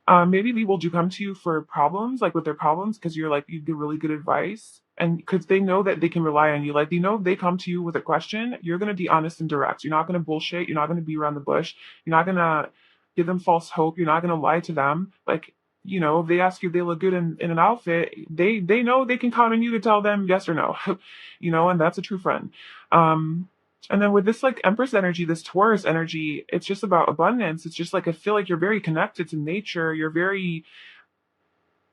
Maybe people do come to you for problems, like with their problems, because you're like, you give really good advice, and because they know that they can rely on you. Like, they know if they come to you with a question, you're going to be honest and direct. You're not going to bullshit. You're not going to be around the bush. You're not going to give them false hope. You're not going to lie to them. Like, if they ask you if they look good in an outfit, they know they can count on you to tell them yes or no, and that's a true friend. Um, and then with this like Empress energy, this Taurus energy, it's just about abundance. It's just like, I feel like you're very connected to nature. You're very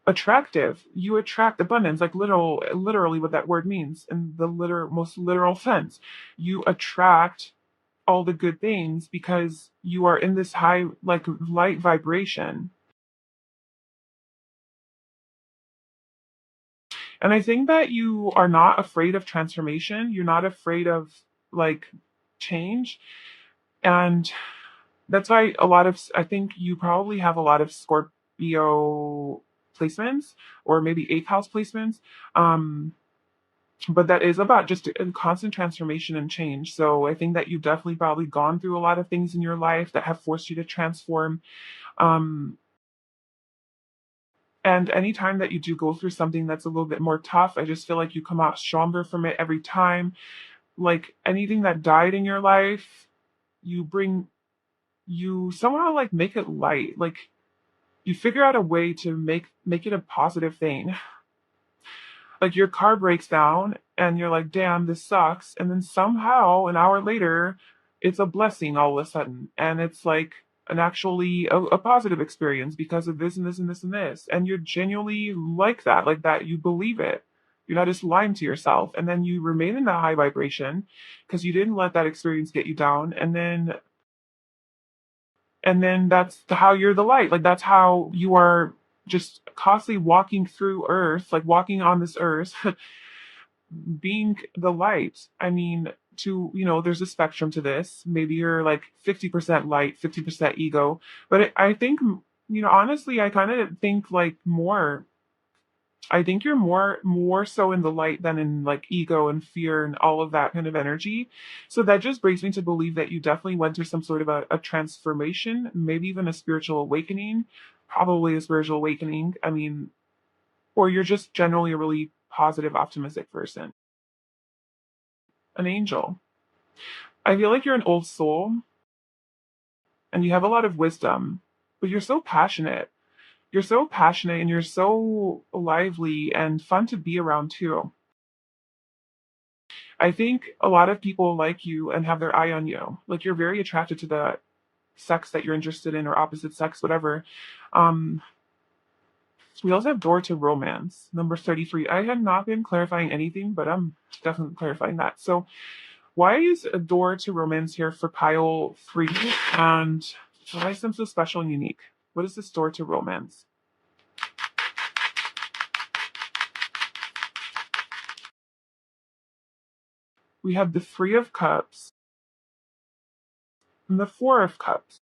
attractive. You attract abundance, like literally what that word means in the most literal sense. You attract all the good things because you are in this high like light vibration. And I think that you are not afraid of transformation. You're not afraid of like change. And that's why I think you probably have a lot of Scorpio placements, or maybe eighth house placements. Um, but that is about just a constant transformation and change. So I think that you've definitely probably gone through a lot of things in your life that have forced you to transform. Um, and anytime that you do go through something that's a little bit more tough, I just feel like you come out stronger from it every time. Like anything that died in your life, you bring you somehow like make it light. Like you figure out a way to make it a positive thing. Like your car breaks down and you're like, damn, this sucks. And then somehow an hour later, it's a blessing all of a sudden. And it's like an actually a positive experience because of this and this and this and this. And you're genuinely like that, you believe it. You're not just lying to yourself. And then you remain in that high vibration because you didn't let that experience get you down. And then that's how you're the light. Like that's how you are just constantly walking through earth, like walking on this earth, being the light. I mean, there's a spectrum to this. Maybe you're like 50% light, 50% ego. But I think, honestly, I kind of think like more. I think you're more so in the light than in like ego and fear and all of that kind of energy. So that just brings me to believe that you definitely went through some sort of a transformation, maybe even a spiritual awakening, probably a spiritual awakening. I mean, or you're just generally a really positive, optimistic person. An angel. I feel like you're an old soul and you have a lot of wisdom, but you're so passionate. You're so passionate and you're so lively and fun to be around too. I think a lot of people like you and have their eye on you. Like you're very attracted to the sex that you're interested in or opposite sex, whatever. Um, we also have door to romance, number 33. I had not been clarifying anything, but I'm definitely clarifying that. So why is a door to romance here for pile 3? And why is them so special and unique? What is this door to romance? We have the 3 of Cups and the 4 of Cups.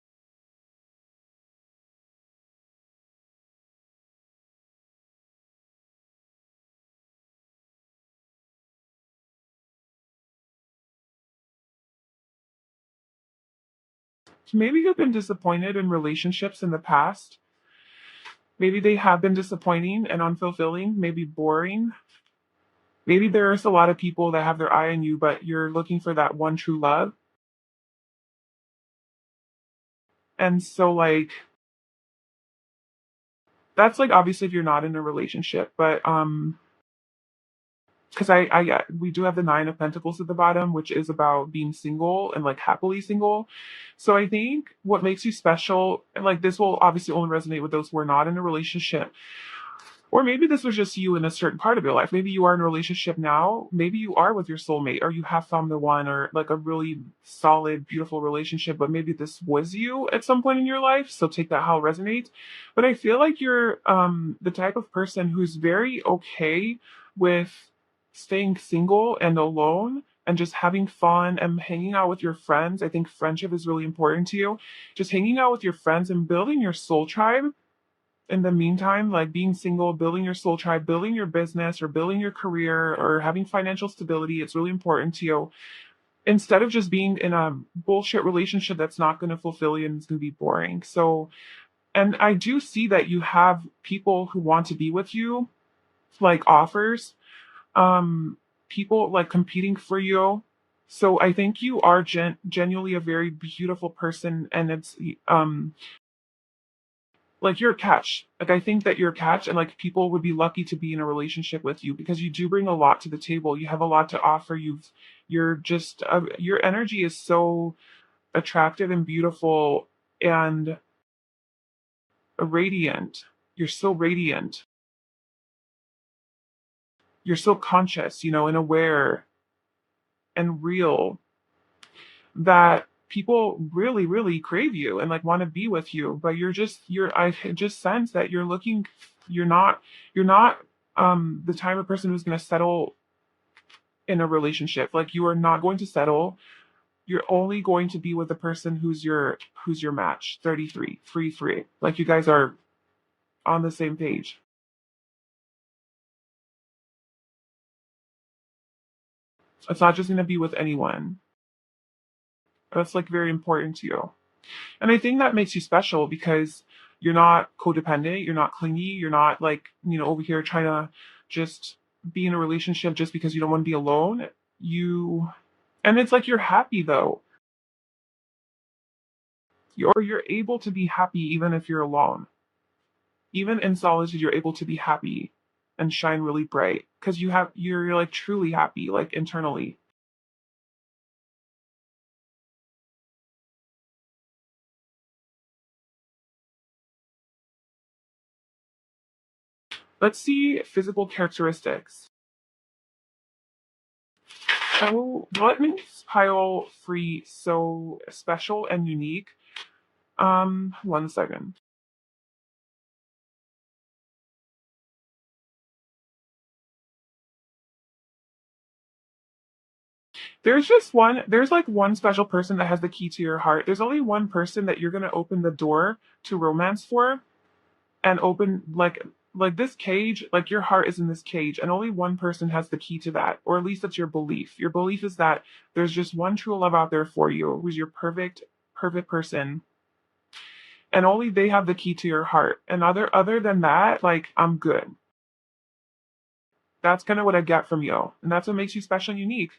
Maybe you've been disappointed in relationships in the past. Maybe they have been disappointing and unfulfilling, maybe boring. Maybe there's a lot of people that have their eye on you, but you're looking for that one true love. And so, like, that's like obviously if you're not in a relationship, but because yeah, we do have the 9 of Pentacles at the bottom, which is about being single and like happily single. So I think what makes you special, and like this will obviously only resonate with those who are not in a relationship. Or maybe this was just you in a certain part of your life. Maybe you are in a relationship now. Maybe you are with your soulmate, or you have found the one, or like a really solid, beautiful relationship. But maybe this was you at some point in your life. So take that how it resonates. But I feel like you're the type of person who's very okay with staying single and alone and just having fun and hanging out with your friends. I think friendship is really important to you. Just hanging out with your friends and building your soul tribe in the meantime, like being single, building your soul tribe, building your business or building your career or having financial stability, it's really important to you. Instead of just being in a bullshit relationship that's not going to fulfill you and it's going to be boring. So, and I do see that you have people who want to be with you, like offers, um, people like competing for you. So I think you are genuinely a very beautiful person, and it's like you're a catch. Like I think that you're a catch, and like people would be lucky to be in a relationship with you because you do bring a lot to the table. You have a lot to offer. You're just your energy is so attractive and beautiful and radiant. You're so radiant. You're so conscious, and aware and real that people really, really crave you and like want to be with you. But I just sense that you're not, you're not the type of person who's going to settle in a relationship. Like you are not going to settle. You're only going to be with the person who's your match. 33, 3, 3. Like you guys are on the same page. It's not just going to be with anyone. That's like very important to you. And I think that makes you special because you're not codependent, you're not clingy, you're not like, over here trying to just be in a relationship just because you don't want to be alone. And it's like you're happy though. You're able to be happy even if you're alone. Even in solitude, you're able to be happy and shine really bright because you're like truly happy, like internally. Let's see physical characteristics. Oh, what makes pile free so special and unique? 1 second. There's like one special person that has the key to your heart. There's only one person that you're gonna open the door to romance for, and open like this cage, like your heart is in this cage, and only one person has the key to that, or at least that's your belief. Your belief is that there's just one true love out there for you, who's your perfect person, and only they have the key to your heart. And other than that, like, I'm good. That's kind of what I get from you, and that's what makes you special and unique.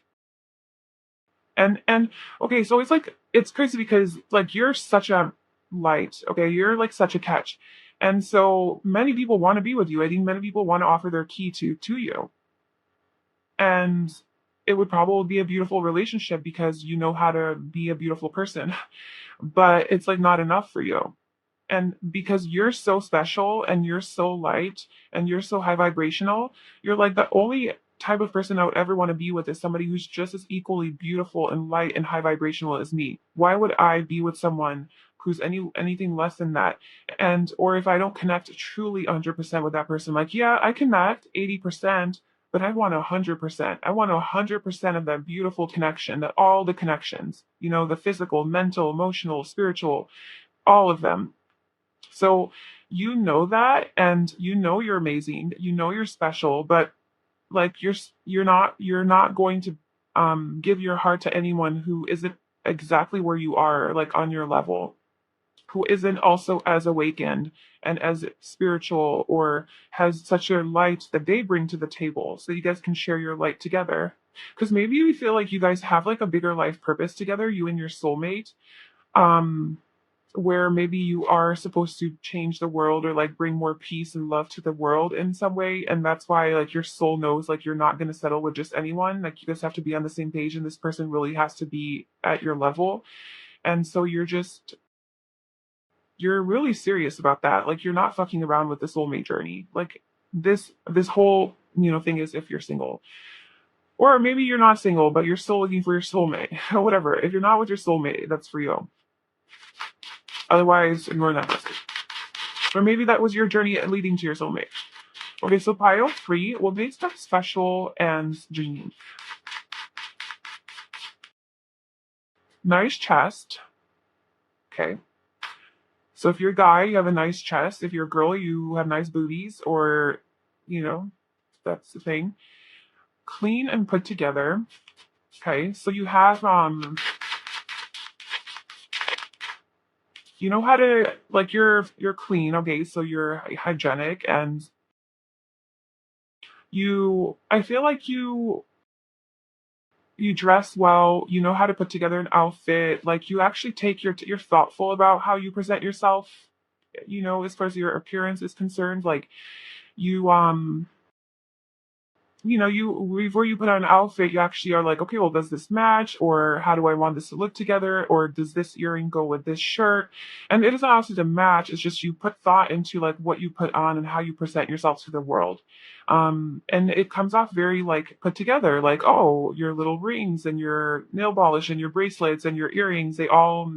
And okay, so it's like it's crazy because like you're such a light, okay? You're like such a catch. And so many people want to be with you. I think many people want to offer their key to you. And it would probably be a beautiful relationship because you know how to be a beautiful person. But it's like not enough for you. And because you're so special and you're so light and you're so high vibrational, you're like the only type of person I would ever want to be with is somebody who's just as equally beautiful and light and high vibrational as me. Why would I be with someone who's anything less than that? And or if I don't connect truly 100% with that person, like yeah, I connect 80%, but I want 100%. I want 100% of that beautiful connection, that all the connections, the physical, mental, emotional, spiritual, all of them. So you know that, and you know you're amazing, you know you're special, but like you're not going to give your heart to anyone who isn't exactly where you are, like on your level, who isn't also as awakened and as spiritual or has such a light that they bring to the table so you guys can share your light together. Because maybe you feel like you guys have like a bigger life purpose together, you and your soulmate. Um, where maybe you are supposed to change the world or like bring more peace and love to the world in some way, and that's why like your soul knows like you're not going to settle with just anyone, like you guys have to be on the same page and this person really has to be at your level. And so you're really serious about that, like you're not fucking around with the soulmate journey. Like this whole thing is if you're single, or maybe you're not single but you're still looking for your soulmate or whatever. If you're not with your soulmate, that's for you. Otherwise, ignore that message. Or maybe that was your journey leading to your soulmate. Okay, so pile three will be stuff special and unique. Nice chest. Okay. So if you're a guy, you have a nice chest. If you're a girl, you have nice boobies, or, you know, that's the thing. Clean and put together. Okay. So you have, you know how to, like, you're clean. Okay. So you're hygienic, and I feel like you dress well, you know how to put together an outfit, like you actually you're thoughtful about how you present yourself, as far as your appearance is concerned. Like you before you put on an outfit, you actually are like, okay, well, does this match, or how do I want this to look together, or does this earring go with this shirt? And it doesn't also to match, it's just you put thought into like what you put on and how you present yourself to the world. And it comes off very like put together, like, oh, your little rings and your nail polish and your bracelets and your earrings, they all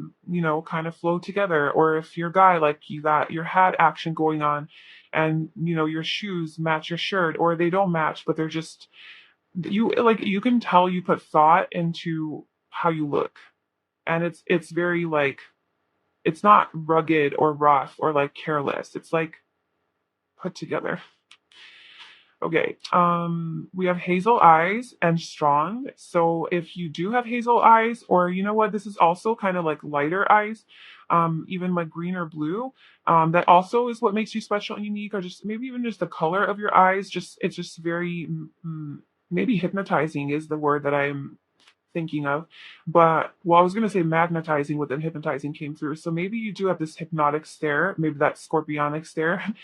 kind of flow together. Or if you're a guy, like you got your hat action going on, and your shoes match your shirt, or they don't match but they're just, you can tell you put thought into how you look. And it's very like, it's not rugged or rough or like careless, it's like put together. Okay, we have hazel eyes and strong. So if you do have hazel eyes, or you know what, this is also kind of like lighter eyes, even like green or blue, that also is what makes you special and unique, or just maybe even just the color of your eyes. Just it's just very, maybe hypnotizing is the word that I'm thinking of. But well, I was gonna say magnetizing, but then hypnotizing came through. So maybe you do have this hypnotic stare, maybe that scorpionic stare,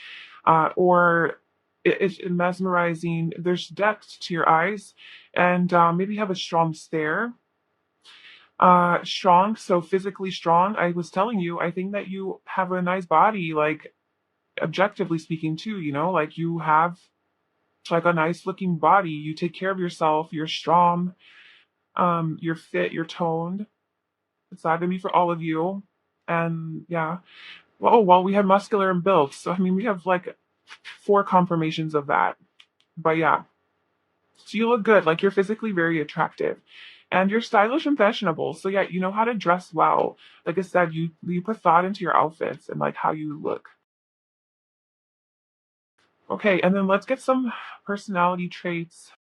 or it's mesmerizing. There's depth to your eyes, and maybe you have a strong stare. Strong, so physically strong. I was telling you, I think that you have a nice body, like objectively speaking, too. Like you have like a nice looking body. You take care of yourself. You're strong. You're fit, you're toned. It's not gonna be for all of you. And yeah. Well, oh, well, we have muscular and built. So I mean we have like four confirmations of that. But yeah. So you look good, like you're physically very attractive. And you're stylish and fashionable. So yeah, you know how to dress well. Like I said, you put thought into your outfits and like how you look. Okay, and then let's get some personality traits.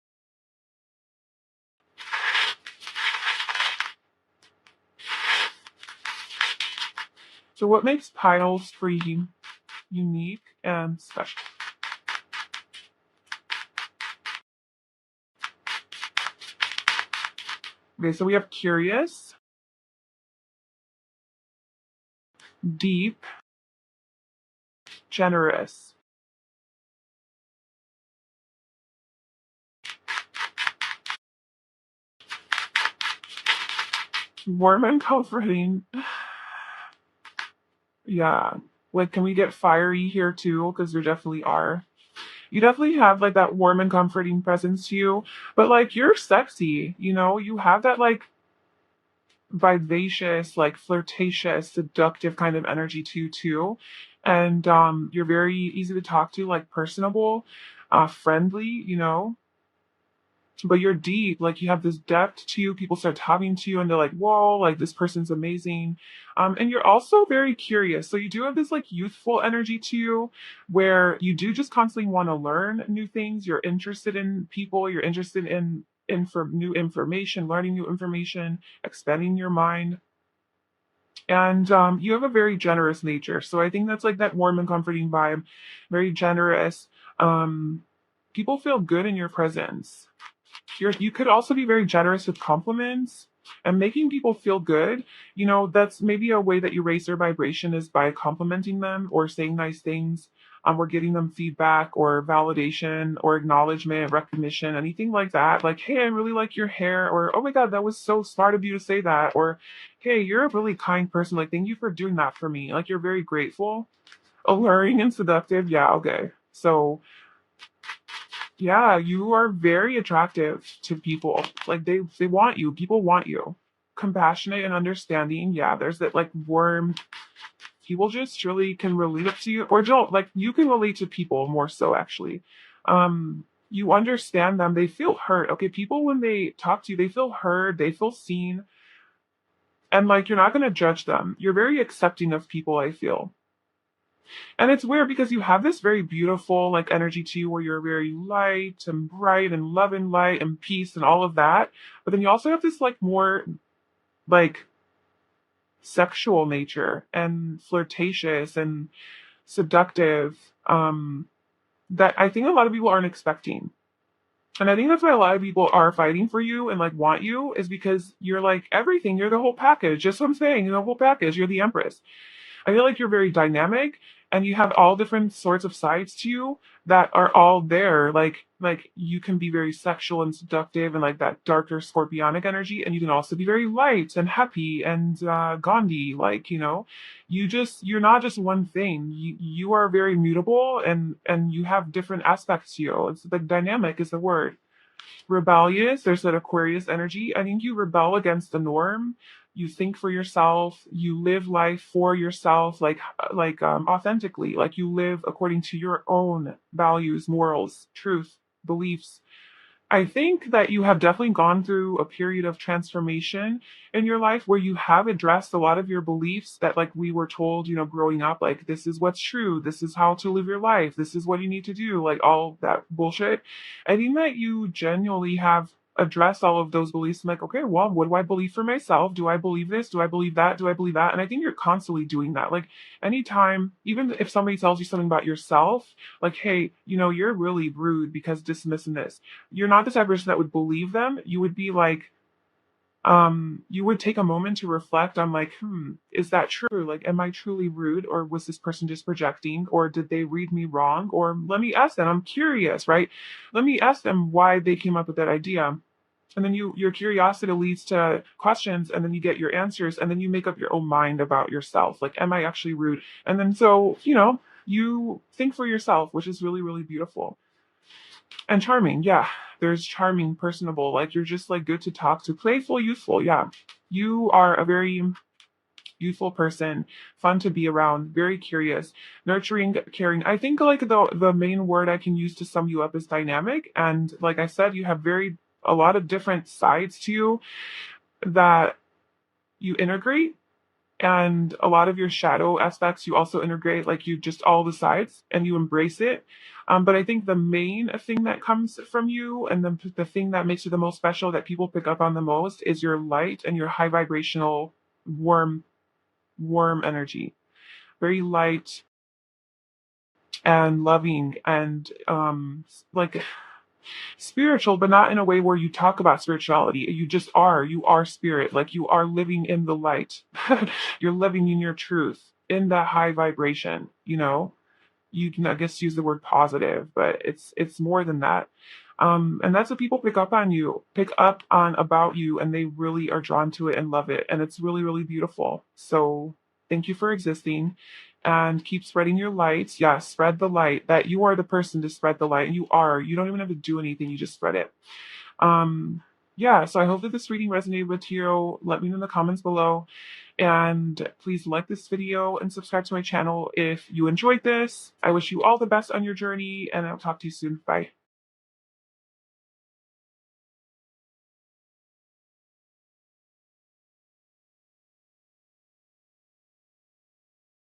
So what makes piles for you unique and special? Okay, so we have curious, deep, generous. Warm and comforting. Yeah. Like, can we get fiery here too? Because there definitely are. You definitely have like that warm and comforting presence to you, but like you're sexy, you know? You have that like vivacious, like flirtatious, seductive kind of energy to you too. And you're very easy to talk to, like personable, friendly, you know? But you're deep, like you have this depth to you. People start talking to you and they're like, whoa, like this person's amazing. And you're also very curious. So you do have this like youthful energy to you where you do just constantly want to learn new things. You're interested in people, you're interested in for new information, learning new information, expanding your mind. And you have a very generous nature. So I think that's like that warm and comforting vibe, very generous. Um, People feel good in your presence. You could also be very generous with compliments and making people feel good. You know, that's maybe a way that you raise their vibration is by complimenting them or saying nice things. Or giving them feedback or validation or acknowledgement, recognition, anything like that. Like, hey, I really like your hair, or oh my God, that was so smart of you to say that, or hey, you're a really kind person. Like, thank you for doing that for me. Like, you're very grateful, alluring, and seductive. Yeah, okay. So yeah, you are very attractive to people. Like they want you. People want you. Compassionate and understanding. Yeah, there's that like warm. People just really can relate to you, or don't like you can relate to people more so actually. You understand them. They feel hurt. Okay, people when they talk to you, they feel heard. They feel seen, and like you're not gonna judge them. You're very accepting of people. I feel. And it's weird because you have this very beautiful like energy to you where you're very light and bright and love and light and peace and all of that. But then you also have this like more like sexual nature and flirtatious and seductive that I think a lot of people aren't expecting. And I think that's why a lot of people are fighting for you and like want you is because you're like everything. You're the whole package. Just what I'm saying, you're the whole package. You're the empress. I feel like you're very dynamic and you have all different sorts of sides to you that are all there. Like you can be very sexual and seductive and like that darker scorpionic energy, and you can also be very light and happy and Gandhi. Like, you know, you're not just one thing. You are very mutable and you have different aspects to you. It's like dynamic is the word. Rebellious, there's that Aquarius energy. I think you rebel against the norm. You think for yourself, you live life for yourself, authentically, like you live according to your own values, morals, truth, beliefs. I think that you have definitely gone through a period of transformation in your life where you have addressed a lot of your beliefs that, like, we were told, you know, growing up, like, this is what's true, this is how to live your life, this is what you need to do, like, all that bullshit. I think that you genuinely have addressed all of those beliefs. I'm like, okay, well, what do I believe for myself? Do I believe this? Do I believe that? Do I believe that? And I think you're constantly doing that. Like, anytime, even if somebody tells you something about yourself, like, hey, you know, you're really rude because dismissing this, you're not the type of person that would believe them. You would be like, you would take a moment to reflect on like, is that true? Like, am I truly rude, or was this person just projecting, or did they read me wrong? Or let me ask them. I'm curious, right? Let me ask them why they came up with that idea. And then your curiosity leads to questions, and then you get your answers, and then you make up your own mind about yourself. Like, am I actually rude? And then so, you know, you think for yourself, which is really, really beautiful. And charming, yeah. There's charming, personable, like you're just like good to talk to, playful, youthful, yeah. You are a very youthful person, fun to be around, very curious, nurturing, caring. I think like the main word I can use to sum you up is dynamic. And like I said, you have a lot of different sides to you that you integrate, and a lot of your shadow aspects you also integrate, like you just all the sides and you embrace it. But I think the main thing that comes from you, and the thing that makes you the most special, that people pick up on the most, is your light and your high vibrational, warm energy. Very light and loving and like spiritual, but not in a way where you talk about spirituality. You are spirit. Like you are living in the light. You're living in your truth, in that high vibration, you know? You can, I guess, use the word positive, but it's more than that. And that's what people pick up on about you, and they really are drawn to it and love it. And it's really, really beautiful. So thank you for existing, and keep spreading your light. Yeah, spread the light, that you are the person to spread the light. And you don't even have to do anything, you just spread it. Um, yeah, so I hope that this reading resonated with you. Let me know in the comments below. And please like this video and subscribe to my channel if you enjoyed this. I wish you all the best on your journey, and I'll talk to you soon. Bye.